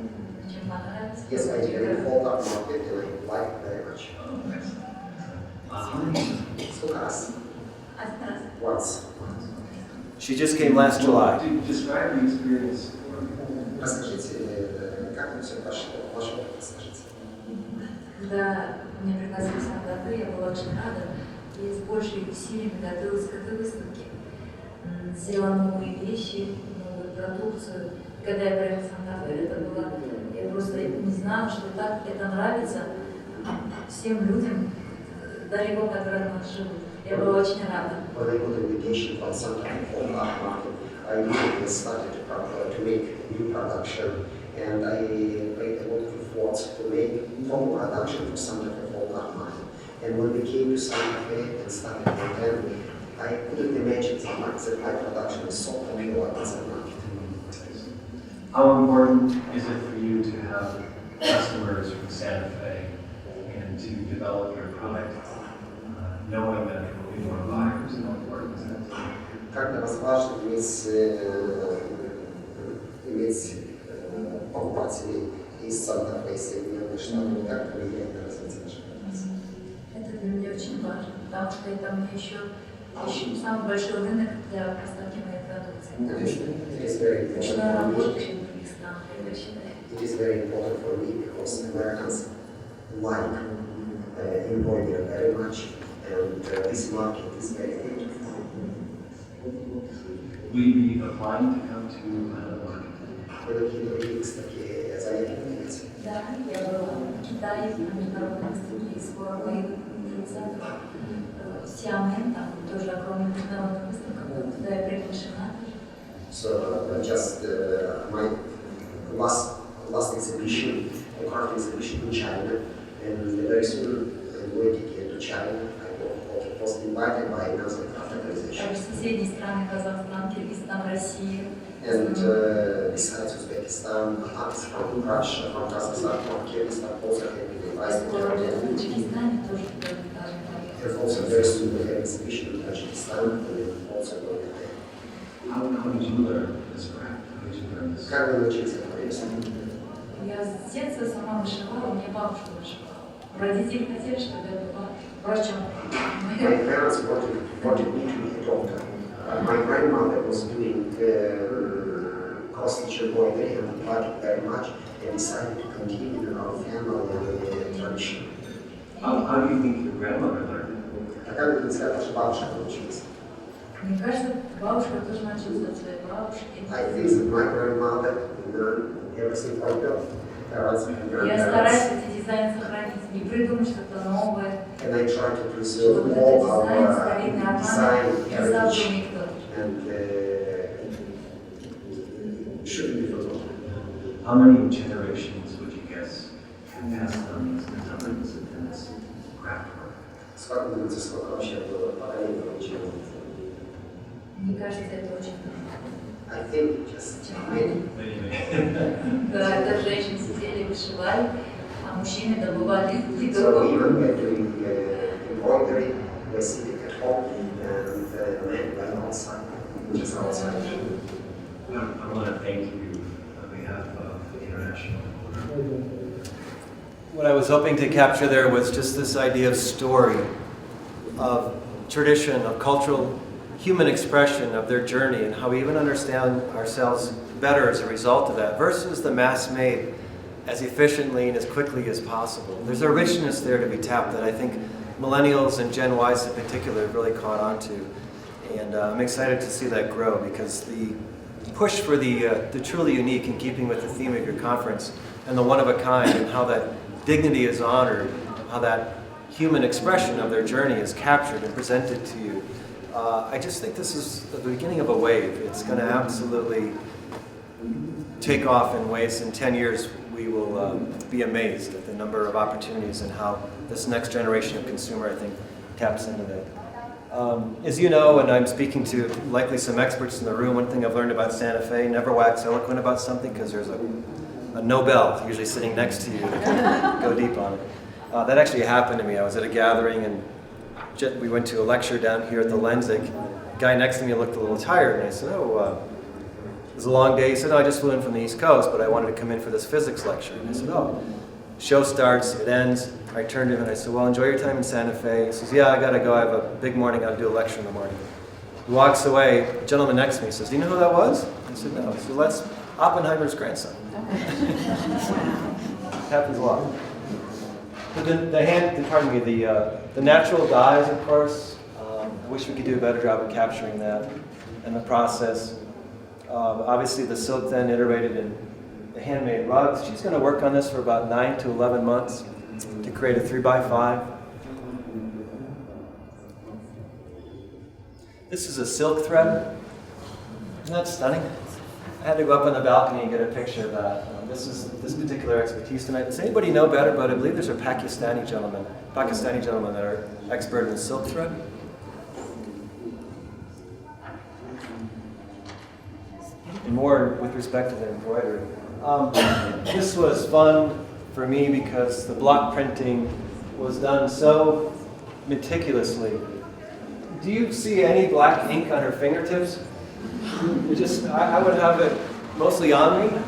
чем понравилось. Yes, I did a folk art market and I liked it very much. Oh, excellent. Сколько раз? Один раз. Once. She just came last July. Describe the experience. Расскажите, как это все прошло? Ваш опыт расскажите. Когда меня пригласили в Санта-Фе, я была очень рада и с большей усилиями готовилась к этой выставке. Сделала новые вещи, новую продукцию. Когда я приехала в Санта-Фе, это было, я просто не знала, что так это нравится всем людям, далеко, которые у нас живут. Я была очень рада. When I got an invitation from Santa Fe folk art market, I immediately started to make new production, and I made a lot of efforts to make folk production for Santa Fe folk art market. And when we came to Santa Fe and started again, I couldn't imagine that my production is so popular in the market. How important is it for you to have customers from Santa Fe and to develop your product knowing that there will be more buyers? Как для вас важно иметь покупателей из Санта-Фе, Соединенных Штатов, как это влияет на развитие нашей корпорации? Это для меня очень важно, потому что это мне еще самый большой рынок для поставки моей продукции. It is very important Начала for работать me. в других странах, я считаю. It is very important for me because Americans like embroidery very much, and this market is very beautiful. Will you be applying to come to the market? Вы какие-то такие занятия имеете? Да, я была в Китае на международной выставке, и скоро поеду в 30 Сиамен, там тоже огромная международная выставка, туда я приглашена. So just my last exhibition, a craft exhibition in China, and very soon I'm going to get to China. I was invited by another craft organization. Также соседние страны, Казахстан, Киргизстан, Россия. And besides Uzbekistan, artists from Russia, from Kazakhstan, from Kyrgyzstan also have been invited. Скоро в Таджикистане тоже будет. And also very soon we have exhibition in Tajikistan, and also going there. How did you learn this craft? How did you learn this? Как вы научились это делать? Я с детства сама вышивала, у меня бабушка вышивала. Родители хотели, чтобы я была врачом. My parents wanted me to be a doctor. My grandmother was doing cross-stitch embroidery and liked it very much and decided to continue our family tradition. How do you think your grandmother learned? А как вы сказали, что бабушка научилась? Мне кажется, бабушка тоже начала от своей бабушки. I think that my grandmother learned everything from her parents and Я стараюсь grandparents. эти дизайны сохранить, не придумать что-то новое, And I try to preserve чтобы этот all дизайн, our старинный design орнамент, не heritage забыл никто. and shouldn't be forgotten. How many generations would you guess have passed on these designs and this craft work? Сколько думаете, сколько вообще было поколений получилось? Мне кажется, это очень много. I think just many. Да, это женщины сидели, вышивали, а мужчины добывали So еду. even we're doing embroidery, we're sitting at home and men went outside, just outside. I want to thank you on behalf of the International Order. What I was hoping to capture there was just this idea of story, of tradition, of cultural human expression of their journey and how we even understand ourselves better as a result of that versus the mass-made as efficiently and as quickly as possible. There's a richness there to be tapped that I think millennials and Gen Ys in particular have really caught on to. And I'm excited to see that grow because the push for the truly unique in keeping with the theme of your conference and the one-of-a-kind and how that dignity is honored, how that human expression of their journey is captured and presented to you. I just think this is the beginning of a wave. It's going to absolutely take off in ways. In 10 years, we will be amazed at the number of opportunities and how this next generation of consumer, I think, taps into that. As you know, and I'm speaking to likely some experts in the room, one thing I've learned about Santa Fe, never wax eloquent about something because there's a Nobel usually sitting next to you to go deep on it. That actually happened to me. I was at a gathering and we went to a lecture down here at the Lensic. The guy next to me looked a little tired, and I said, it was a long day. He said, no, I just flew in from the East Coast, but I wanted to come in for this physics lecture. And I said, show starts, it ends. I turned to him and I said, well, enjoy your time in Santa Fe. He says, yeah, I gotta go, I have a big morning, I'll do a lecture in the morning. He walks away, the gentleman next to me says, do you know who that was? I said, no. He said, well, that's Oppenheimer's grandson. Happens a lot. But the natural dyes, of course, I wish we could do a better job of capturing that and the process. Obviously the silk then iterated in the handmade rugs. She's going to work on this for about 9 to 11 months to create a 3x5. This is a silk thread. Isn't that stunning? I had to go up on the balcony and get a picture of that. This is this particular expertise tonight. Does anybody know better? But I believe there's a Pakistani gentleman that are expert in silk thread. And more with respect to the embroidery. This was fun for me because the block printing was done so meticulously do you see any black ink on her fingertips? It just, I would have it mostly on me,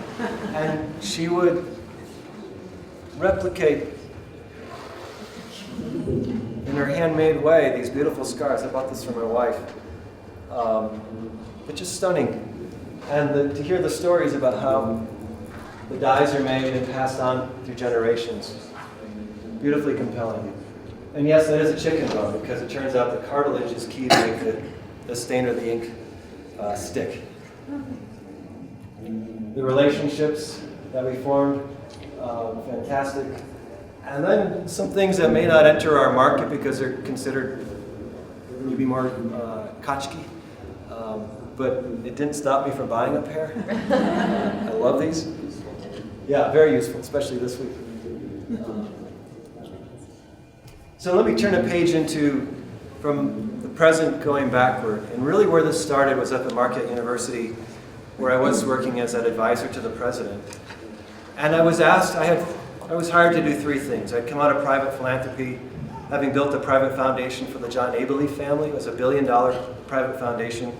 and she would replicate in her handmade way these beautiful scars. I bought this for my wife. It's just stunning. And to hear the stories about how the dyes are made and passed on through generations. Beautifully compelling. And yes, that is a chicken bone, because it turns out the cartilage is key to make the stain or the ink stick. The relationships that we formed, fantastic. And then some things that may not enter our market because they're considered maybe more kachki. But it didn't stop me from buying a pair. I love these. Yeah, very useful, especially this week. So let me turn a page from the present going backward. And really where this started was at the Marquette University, where I was working as an advisor to the president. And I was asked, I was hired to do three things. I'd come out of private philanthropy, having built a private foundation for the John Abele family. It was $1 billion private foundation.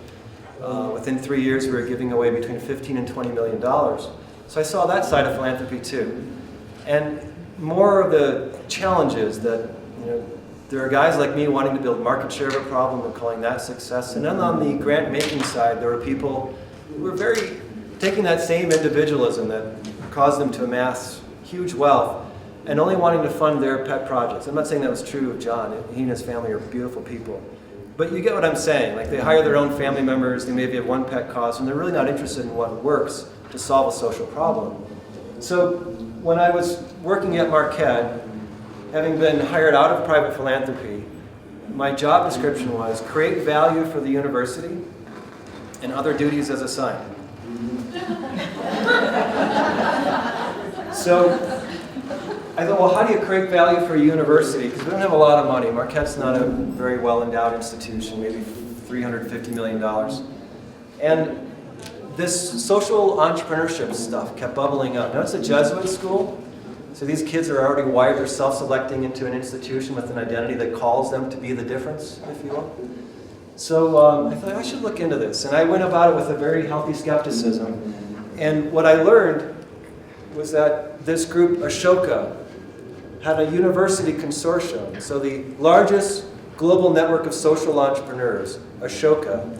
Within 3 years, we were giving away between $15 and $20 million. So I saw that side of philanthropy too. And more of the challenges that, there are guys like me wanting to build market share of a problem and calling that success. And then on the grant making side, there were people who were taking that same individualism that caused them to amass huge wealth and only wanting to fund their pet projects. I'm not saying that was true of John. He and his family are beautiful people. But you get what I'm saying. Like, they hire their own family members, they maybe have one pet cause, and they're really not interested in what works to solve a social problem. So when I was working at Marquette, having been hired out of private philanthropy, my job description was create value for the university and other duties as assigned. So I thought, well, how do you create value for a university? Because we don't have a lot of money. Marquette's not a very well-endowed institution, maybe $350 million. And this social entrepreneurship stuff kept bubbling up. Now, it's a Jesuit school, so these kids are already wired. They're self-selecting into an institution with an identity that calls them to be the difference, if you will. So I thought, I should look into this. And I went about it with a very healthy skepticism. And what I learned was that this group, Ashoka, had a university consortium. So the largest global network of social entrepreneurs, Ashoka,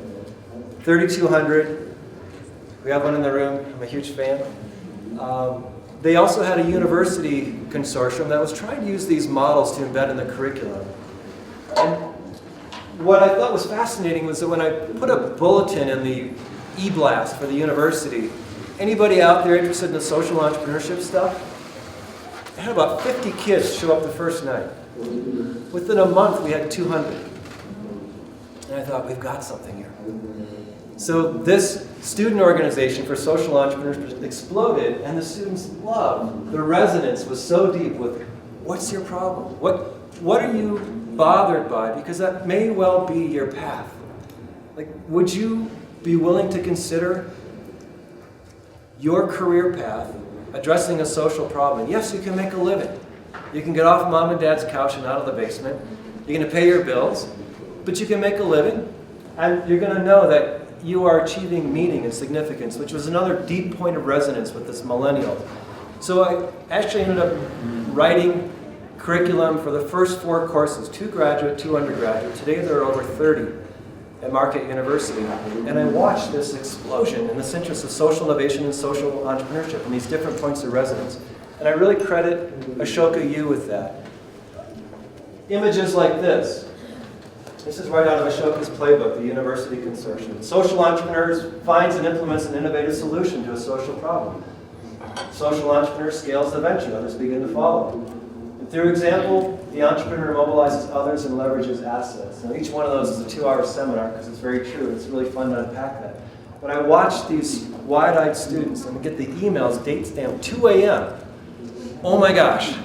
3,200. We have one in the room. I'm a huge fan. They also had a university consortium that was trying to use these models to embed in the curriculum. And what I thought was fascinating was that when I put a bulletin in the e-blast for the university, anybody out there interested in the social entrepreneurship stuff, I had about 50 kids show up the first night. Within a month, we had 200. And I thought, we've got something here. So this student organization for social entrepreneurs exploded, and the students loved. The resonance was so deep with, what's your problem? What are you bothered by? Because that may well be your path. Like, would you be willing to consider your career path addressing a social problem? And yes, you can make a living. You can get off mom and dad's couch and out of the basement. You're going to pay your bills, but you can make a living, and you're going to know that you are achieving meaning and significance, which was another deep point of resonance with this millennial. So I actually ended up writing curriculum for the first 4 courses, 2 graduate, 2 undergraduate. Today there are over 30 at Marquette University. And I watched this explosion in this interest of social innovation and social entrepreneurship and these different points of resonance. And I really credit Ashoka U with that. Images like this. This is right out of Ashoka's playbook, the University Consortium. Social entrepreneurs finds and implements an innovative solution to a social problem. Social entrepreneur scales the venture, others begin to follow. And through example, the entrepreneur mobilizes others and leverages assets. Now, each one of those is a 2-hour seminar because it's very true. It's really fun to unpack that. But I watched these wide-eyed students and get the emails, date stamped, 2 a.m. Oh my gosh,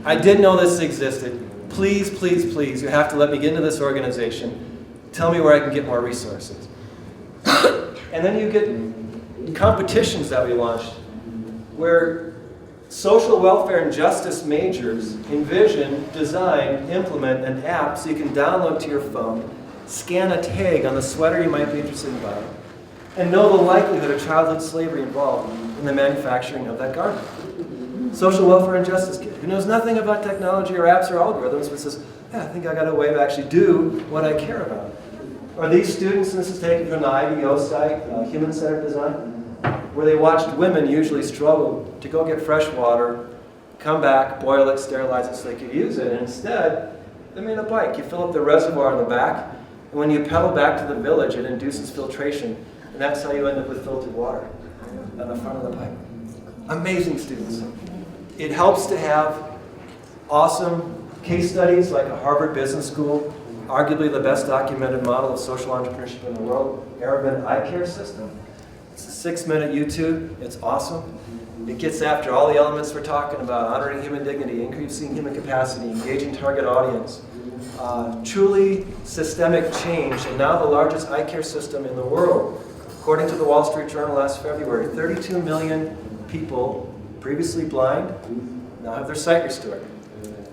I didn't know this existed. Please, please, please, you have to let me get into this organization. Tell me where I can get more resources. And then you get competitions that we launched where social welfare and justice majors envision, design, implement an app so you can download to your phone scan a tag on the sweater you might be interested in buying, and know the likelihood of childhood slavery involved in the manufacturing of that garment. Social welfare and justice kid who knows nothing about technology or apps or algorithms, but says, yeah, I think I got a way to actually do what I care about. Or these students, and this is taken from the IDO site, Human-Centered Design, where they watched women usually struggle to go get fresh water, come back, boil it, sterilize it so they could use it, and instead, they made a bike. You fill up the reservoir in the back, and when you pedal back to the village, it induces filtration, and that's how you end up with filtered water on the front of the bike. Amazing students. It helps to have awesome case studies like a Harvard Business School, arguably the best documented model of social entrepreneurship in the world, Arabin Eye Care System. It's a 6-minute YouTube. It's awesome. It gets after all the elements we're talking about: honoring human dignity, increasing human capacity, engaging target audience, truly systemic change, and now the largest eye care system in the world. According to the Wall Street Journal last February, 32 million people previously blind now have their sight restored.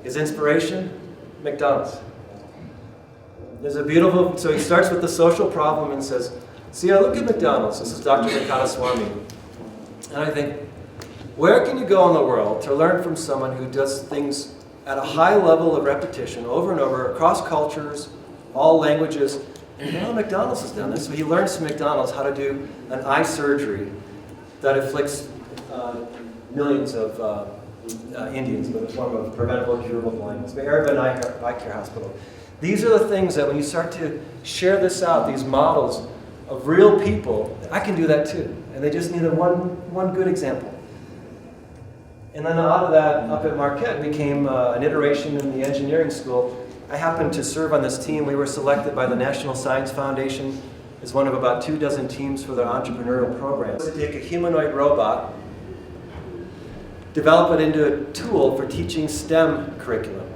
His inspiration? McDonald's. There's a beautiful, so he starts with the social problem and says, see, I look at McDonald's. This is Dr. Venkateswamy. And I think, where can you go in the world to learn from someone who does things at a high level of repetition over and over, across cultures, all languages? And now McDonald's has done this. So he learns from McDonald's how to do an eye surgery that afflicts millions of Indians with a form of preventable, curable blindness. The Arabin Eye Care Hospital. These are the things that when you start to share this out, these models of real people, I can do that too. And they just needed one good example. And then out of that, up at Marquette, became an iteration in the engineering school. I happened to serve on this team. We were selected by the National Science Foundation as one of about 24 teams for their entrepreneurial program. To take a humanoid robot, develop it into a tool for teaching STEM curriculum,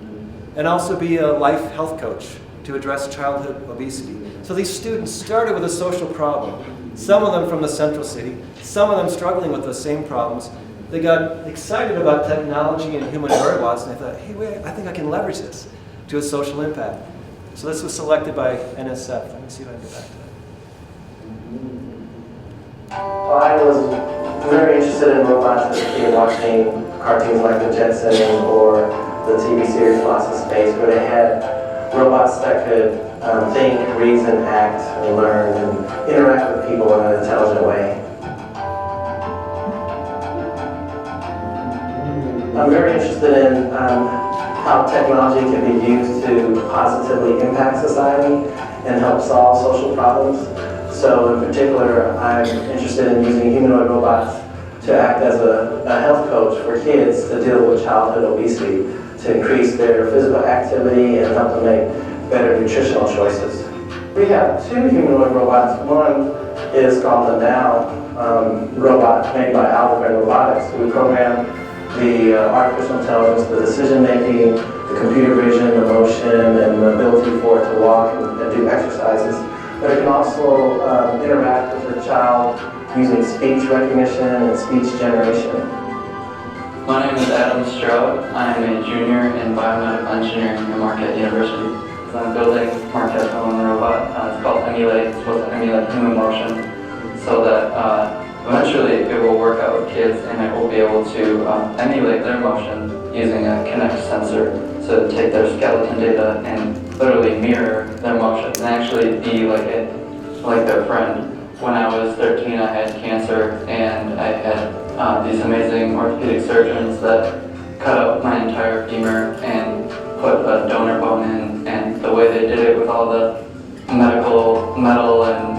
and also be a life health coach to address childhood obesity. So these students started with a social problem, some of them from the central city, some of them struggling with those same problems. They got excited about technology and humanoid robots, and they thought, hey, wait, I think I can leverage this to a social impact. So this was selected by NSF. Let me see if I can get back to that. I was very interested in robots as a kid, watching cartoons like The Jetsons or the TV series Lost in Space, where they had robots that could think, reason, act, and learn, and interact with people in an intelligent way. I'm very interested in how technology can be used to positively impact society and help solve social problems. So in particular, I'm interested in using humanoid robots to act as a health coach for kids to deal with childhood obesity, to increase their physical activity and help them make better nutritional choices. We have 2 humanoid robots. One is called the Now robot made by Alphabet Robotics. We program the artificial intelligence, the decision making, the computer vision, the motion, and the ability for it to walk and do exercises. But it can also interact with the child using speech recognition and speech generation. My name is Adam Stroud. I am a junior in biomedical engineering at Marquette University. I'm building Marquette's own robot. It's called Emulate. It's supposed to emulate human motion so that eventually it will work out with kids and it will be able to emulate their motion using a Kinect sensor to take their skeleton data and literally mirror their motion and actually be like their friend. When I was 13, I had cancer, and I had these amazing orthopedic surgeons that cut out my entire femur and put a donor bone in, and the way they did it with all the medical metal and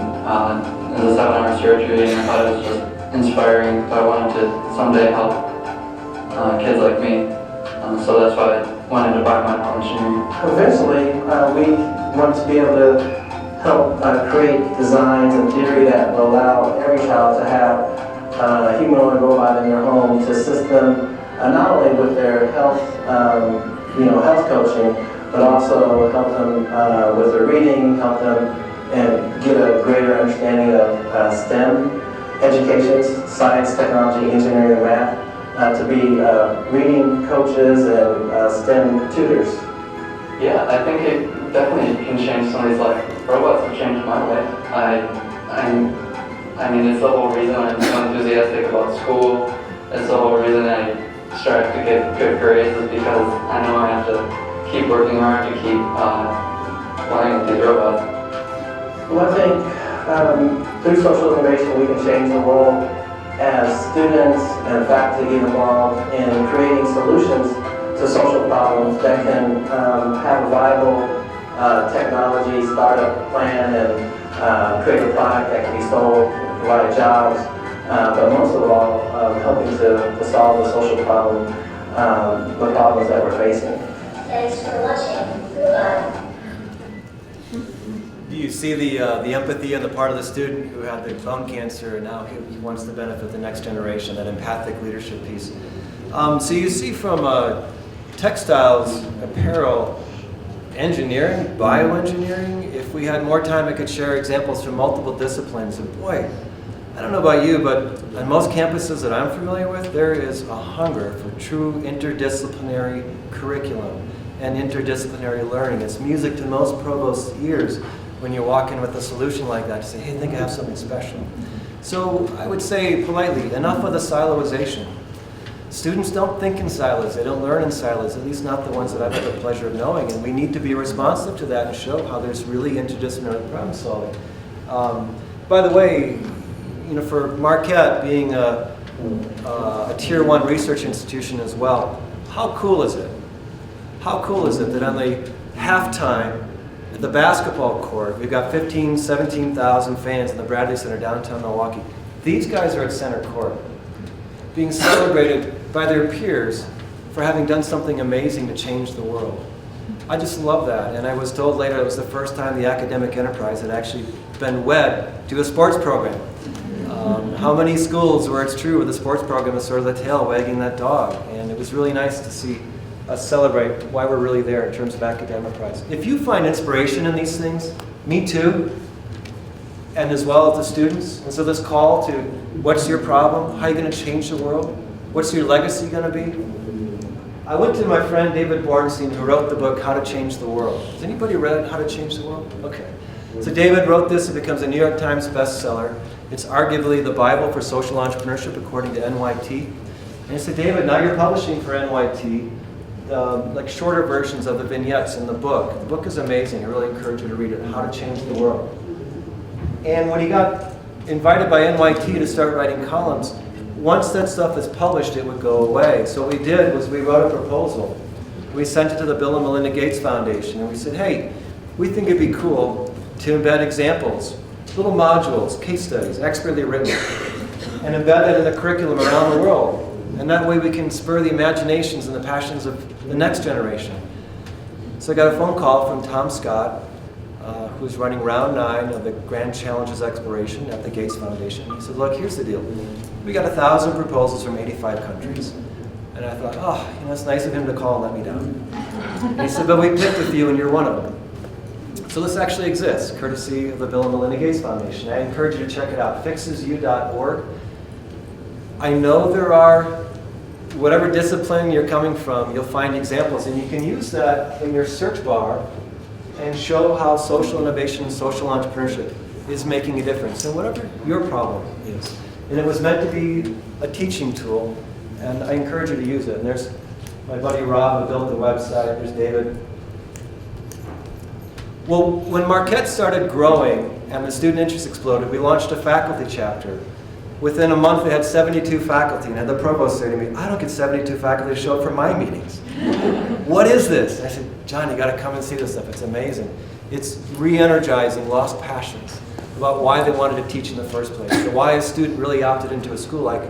the 7-hour surgery, and I thought it was just inspiring. So I wanted to someday help kids like me. So that's why I wanted to biomedical engineering. Eventually, we want to be able to help create designs and theory that will allow every child to have a humanoid robot in their home to assist them not only with their health, health coaching, but also help them with their reading, help them and get a greater understanding of STEM education, science, technology, engineering, and math, to be reading coaches and STEM tutors. Yeah, I think it definitely can change somebody's life. Robots have changed my life. I mean, it's the whole reason I'm so enthusiastic about school. It's the whole reason I strive to get good grades is because I know I have to keep working hard to keep playing with these robots. Well, I think through social innovation we can change the world as students and faculty get involved in creating solutions to social problems that can have a viable technology startup plan and create a product that can be sold, provide jobs, but most of all, helping to solve the social problem, the problems that we're facing. Thanks for watching. Goodbye. You see the empathy on the part of the student who had the bone cancer, and now he wants to benefit the next generation, that empathic leadership piece. So you see from textiles, apparel, engineering, bioengineering. If we had more time, I could share examples from multiple disciplines. And boy, I don't know about you, but on most campuses that I'm familiar with, there is a hunger for true interdisciplinary curriculum and interdisciplinary learning. It's music to most provosts' ears when you walk in with a solution like that to say, hey, I think I have something special. So I would say politely, enough of the siloization. Students don't think in silos, they don't learn in silos, at least not the ones that I've had the pleasure of knowing, and we need to be responsive to that and show how there's really interdisciplinary problem solving. By the way, you know, for Marquette being a Tier 1 research institution as well, how cool is it? How cool is it that on the halftime at the basketball court, we've got 15, 17,000 fans in the Bradley Center downtown Milwaukee. These guys are at center court, being celebrated by their peers for having done something amazing to change the world. I just love that, and I was told later it was the first time the academic enterprise had actually been wed to a sports program. How many schools where it's true, the sports program is sort of the tail wagging that dog, and it was really nice to see us celebrate why we're really there in terms of academic enterprise. If you find inspiration in these things, me too, and as well as the students, and so this call to what's your problem, how are you going to change the world, what's your legacy going to be? I went to my friend David Bornstein, who wrote the book How to Change the World. Has anybody read How to Change the World? Okay. So David wrote this, it becomes a New York Times bestseller. It's arguably the Bible for social entrepreneurship according to NYT. And I said, David, now you're publishing for NYT, like shorter versions of the vignettes in the book. The book is amazing, I really encourage you to read it, How to Change the World. And when he got invited by NYT to start writing columns, once that stuff is published, it would go away. So what we did was we wrote a proposal. We sent it to the Bill and Melinda Gates Foundation, and we said, hey, we think it'd be cool to embed examples, little modules, case studies, expertly written, and embed that in the curriculum around the world. And that way we can spur the imaginations and the passions of the next generation. So I got a phone call from Tom Scott, who's running round 9 of the Grand Challenges Exploration at the Gates Foundation. He said, look, here's the deal. We got 1,000 proposals from 85 countries. And I thought, oh, you know, it's nice of him to call and let me down. And he said, but we picked a few and you're one of them. So this actually exists, courtesy of the Bill and Melinda Gates Foundation. I encourage you to check it out, fixesyou.org. I know there are, whatever discipline you're coming from, you'll find examples, and you can use that in your search bar and show how social innovation and social entrepreneurship is making a difference in whatever your problem is. And it was meant to be a teaching tool, and I encourage you to use it. And there's my buddy Rob who built the website, there's David. Well, when Marquette started growing and the student interest exploded, we launched a faculty chapter. Within a month, they had 72 faculty, and had the provost say to me, I don't get 72 faculty to show up for my meetings. What is this? And I said, John, you got to come and see this stuff. It's amazing. It's re-energizing lost passions about why they wanted to teach in the first place, or why a student really opted into a school like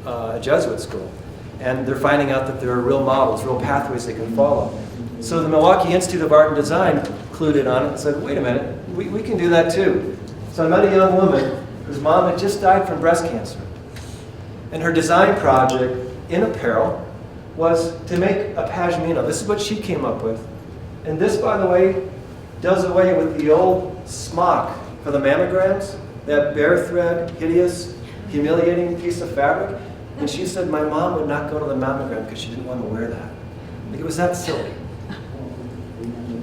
a Jesuit school. And they're finding out that there are real models, real pathways they can follow. So the Milwaukee Institute of Art and Design clued in on it and said, wait a minute, we can do that too. So I met a young woman whose mom had just died from breast cancer. And her design project in apparel was to make a pashmina. This is what she came up with. And this, by the way, does away with the old smock for the mammograms, that bare thread, hideous, humiliating piece of fabric. And she said my mom would not go to the mammogram because she didn't want to wear that. Like, it was that silly.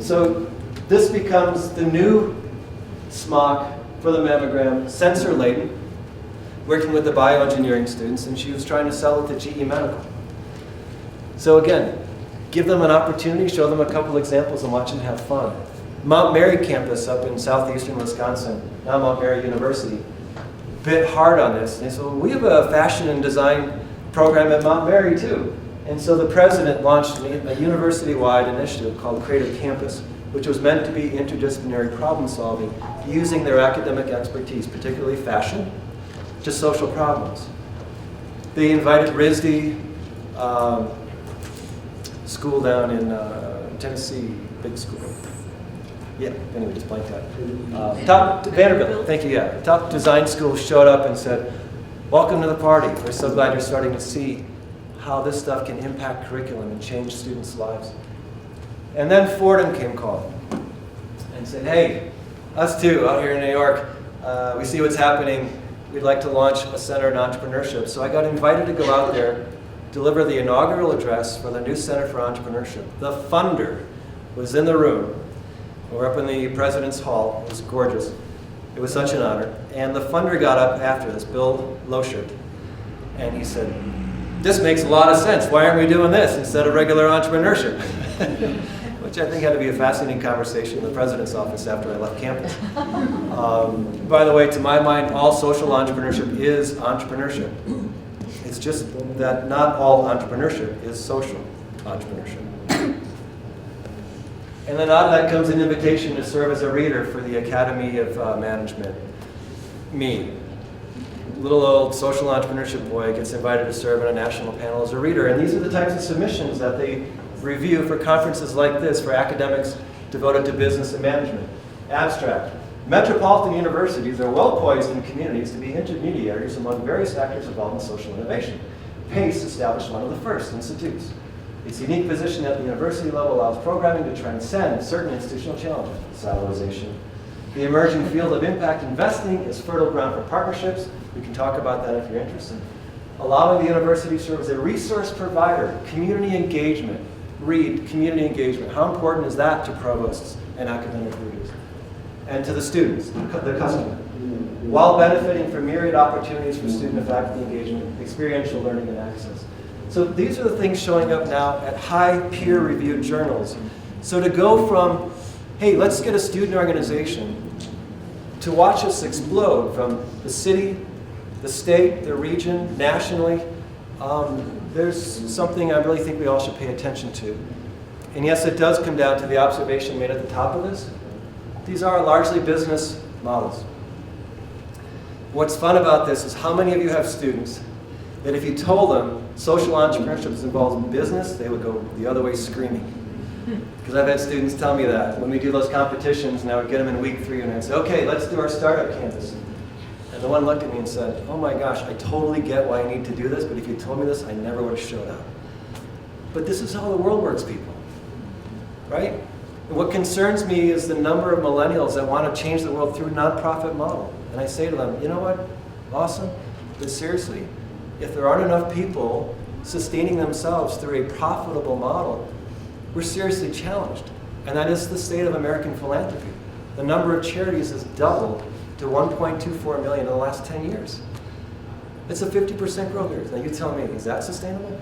So this becomes the new smock for the mammogram, sensor laden, working with the bioengineering students, and she was trying to sell it to GE Medical. So again, give them an opportunity, show them a couple examples, and watch them have fun. Mount Mary campus up in southeastern Wisconsin, now Mount Mary University, bit hard on this. And they said, well, we have a fashion and design program at Mount Mary too. And so the president launched a university-wide initiative called Creative Campus, which was meant to be interdisciplinary problem solving, using their academic expertise, particularly fashion, to social problems. They invited RISD, school down in Tennessee, big school. Yeah, anyway, just blanked out. Top Vanderbilt, thank you, yeah. Top design school showed up and said, welcome to the party. We're so glad you're starting to see how this stuff can impact curriculum and change students' lives. And then Fordham came calling and said, hey, us too, out here in New York, we see what's happening. We'd like to launch a center in entrepreneurship. So I got invited to go out there, deliver the inaugural address for the new Center for Entrepreneurship. The funder was in the room. We're up in the President's Hall. It was gorgeous. It was such an honor. And the funder got up after this, Bill Loschert, and he said, this makes a lot of sense. Why aren't we doing this instead of regular entrepreneurship? Which I think had to be a fascinating conversation in the President's office after I left campus. By the way, to my mind, all social entrepreneurship is entrepreneurship. It's just that not all entrepreneurship is social entrepreneurship. And then out of that comes an invitation to serve as a reader for the Academy of Management. Me, little old social entrepreneurship boy, gets invited to serve in a national panel as a reader. And these are the types of submissions that they review for conferences like this for academics devoted to business and management. Abstract. Metropolitan universities are well poised in communities to be intermediaries among various actors involved in social innovation. PACE established one of the first institutes. Its unique position at the university level allows programming to transcend certain institutional challenges. Siloization. The emerging field of impact investing is fertile ground for partnerships. We can talk about that if you're interested. Allowing the university to serve as a resource provider, community engagement. Read community engagement. How important is that to provosts and academic leaders? And to the students, the customer, while benefiting from myriad opportunities for student and faculty engagement, experiential learning, and access. So these are the things showing up now at high peer-reviewed journals. So to go from, hey, let's get a student organization, to watch us explode from the city, the state, the region, nationally, there's something I really think we all should pay attention to. And yes, it does come down to the observation made at the top of this. These are largely business models. What's fun about this is how many of you have students that if you told them social entrepreneurship is involved in business, they would go the other way screaming. Because I've had students tell me that when we do those competitions, and I would get them in week 3 and I'd say, okay, let's do our startup campus. And the one looked at me and said, oh my gosh, I totally get why I need to do this, but if you told me this, I never would have showed up. But this is how the world works, people, right? And what concerns me is the number of millennials that want to change the world through a nonprofit model. And I say to them, you know what, awesome, but seriously, if there aren't enough people sustaining themselves through a profitable model, we're seriously challenged. And that is the state of American philanthropy. The number of charities has doubled to 1.24 million in the last 10 years. It's a 50% growth rate. Now you tell me, is that sustainable?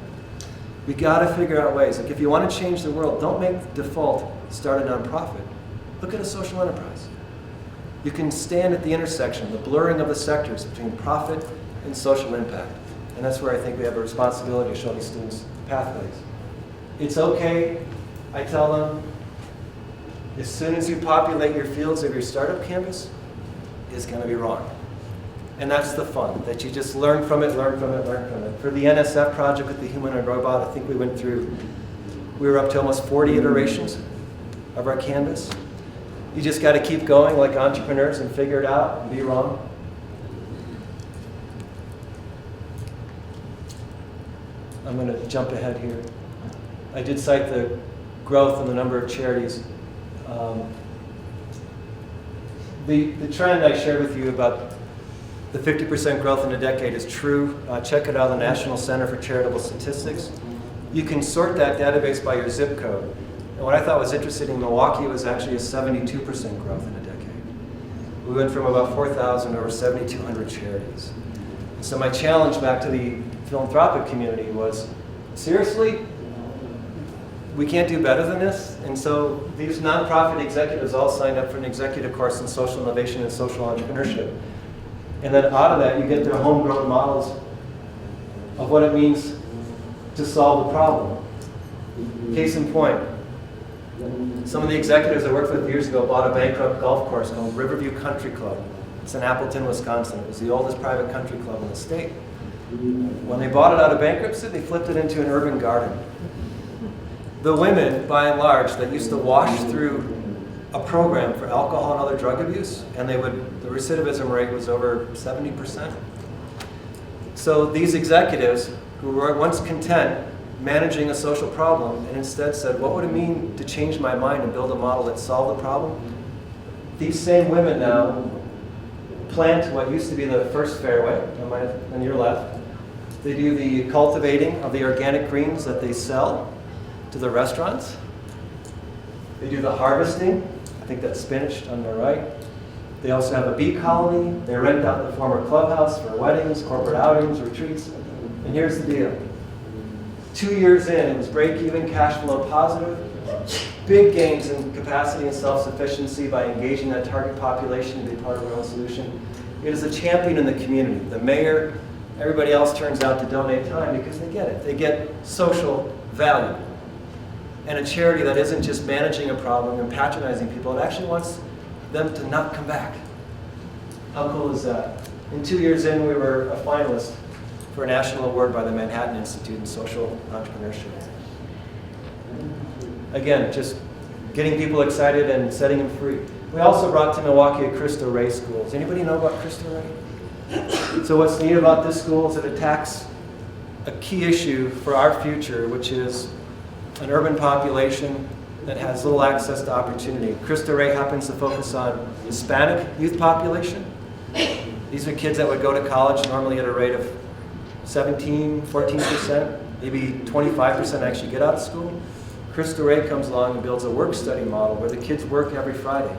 We gotta figure out ways. Like if you want to change the world, don't make default start a nonprofit. Look at a social enterprise. You can stand at the intersection, the blurring of the sectors between profit and social impact. And that's where I think we have a responsibility to show these students pathways. It's okay, I tell them, as soon as you populate your fields of your startup campus, it's gonna be wrong. And that's the fun, that you just learn from it, learn from it, learn from it. For the NSF project with the humanoid robot, I think we were up to almost 40 iterations of our canvas. You just gotta keep going like entrepreneurs and figure it out and be wrong. I'm gonna jump ahead here. I did cite the growth in the number of charities. The trend I shared with you about the 50% growth in a decade is true. Check it out on the National Center for Charitable Statistics. You can sort that database by your zip code. And what I thought was interesting in Milwaukee was actually a 72% growth in a decade. We went from about 4,000 to over 7,200 charities. So my challenge back to the philanthropic community was, seriously, we can't do better than this? And so these nonprofit executives all signed up for an executive course in social innovation and social entrepreneurship. And then out of that, you get their homegrown models of what it means to solve the problem. Case in point, some of the executives I worked with years ago bought a bankrupt golf course called Riverview Country Club. It's in Appleton, Wisconsin. It was the oldest private country club in the state. When they bought it out of bankruptcy, they flipped it into an urban garden. The women, by and large, that used to wash through a program for alcohol and other drug abuse, and the recidivism rate was over 70%. So these executives who were once content managing a social problem and instead said, what would it mean to change my mind and build a model that solved the problem? These same women now plant what used to be the first fairway on your left. They do the cultivating of the organic greens that they sell to the restaurants. They do the harvesting. I think that's spinach on the right. They also have a bee colony. They rent out the former clubhouse for weddings, corporate outings, retreats. And here's the deal. 2 years in, it was break-even, cash flow positive, big gains in capacity and self-sufficiency by engaging that target population to be part of their own solution. It is a champion in the community. The mayor, everybody else turns out to donate time because they get it. They get social value. And a charity that isn't just managing a problem and patronizing people, it actually wants them to not come back. How cool is that? And 2 years in, we were a finalist for a national award by the Manhattan Institute in social entrepreneurship. Again, just getting people excited and setting them free. We also brought to Milwaukee a Cristo Rey school. Does anybody know about Cristo Rey? So what's neat about this school is it attacks a key issue for our future, which is an urban population that has little access to opportunity. Cristo Rey happens to focus on Hispanic youth population. These are kids that would go to college normally at a rate of 17, 14%, maybe 25% actually get out of school. Cristo Rey comes along and builds a work-study model where the kids work every Friday.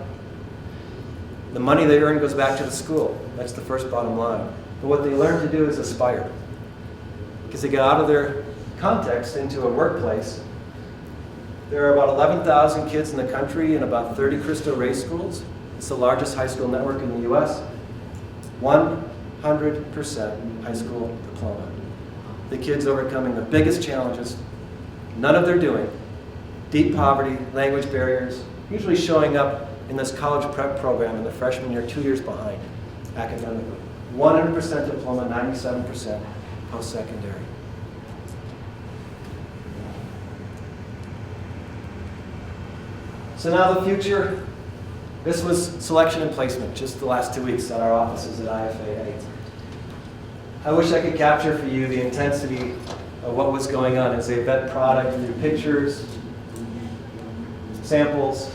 The money they earn goes back to the school. That's the first bottom line. But what they learn to do is aspire. Because they get out of their context into a workplace. There are about 11,000 kids in the country in about 30 Cristo Rey schools. It's the largest high school network in the US. 100% high school diploma. The kids overcoming the biggest challenges, none of their doing. Deep poverty, language barriers, usually showing up in this college prep program in the freshman year, 2 years behind academically. 100% diploma, 97% post-secondary. So now the future. This was selection and placement just the last 2 weeks at our offices at IFAA. I wish I could capture for you the intensity of what was going on as they vet product through pictures, samples,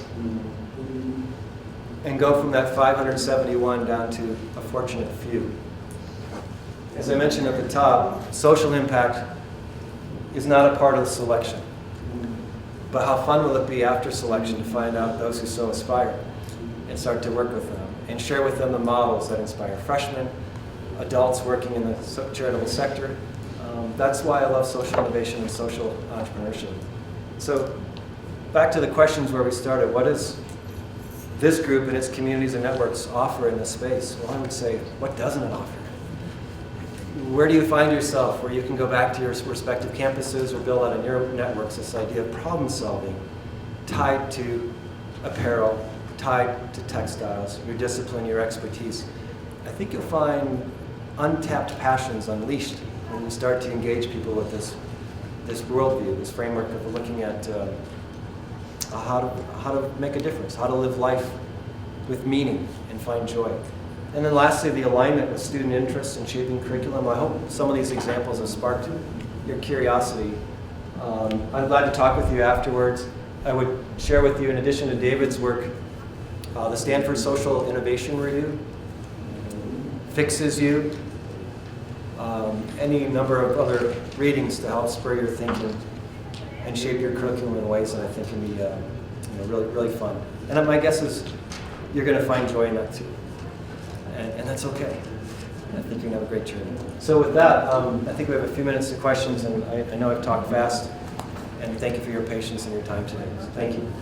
and go from that 571 down to a fortunate few. As I mentioned at the top, social impact is not a part of the selection. But how fun will it be after selection to find out those who so aspire and start to work with them and share with them the models that inspire freshmen, adults working in the charitable sector. That's why I love social innovation and social entrepreneurship. So back to the questions where we started. What does this group and its communities and networks offer in this space? Well, I would say, what doesn't it offer? Where do you find yourself where you can go back to your respective campuses or build out in your networks this idea of problem solving tied to apparel, tied to textiles, your discipline, your expertise? I think you'll find untapped passions unleashed when you start to engage people with this worldview, this framework of looking at how to make a difference, how to live life with meaning and find joy. And then lastly, the alignment with student interests in shaping curriculum. I hope some of these examples have sparked your curiosity. I'm glad to talk with you afterwards. I would share with you, in addition to David's work, the Stanford Social Innovation Review, Fixes You, any number of other readings to help spur your thinking. and shape your curriculum in ways that I think can be really, really fun. And my guess is you're going to find joy in that too. And that's okay. I think you're going to have a great journey. So with that, I think we have a few minutes to questions, and I know I've talked fast, and thank you for your patience and your time today. Thank you.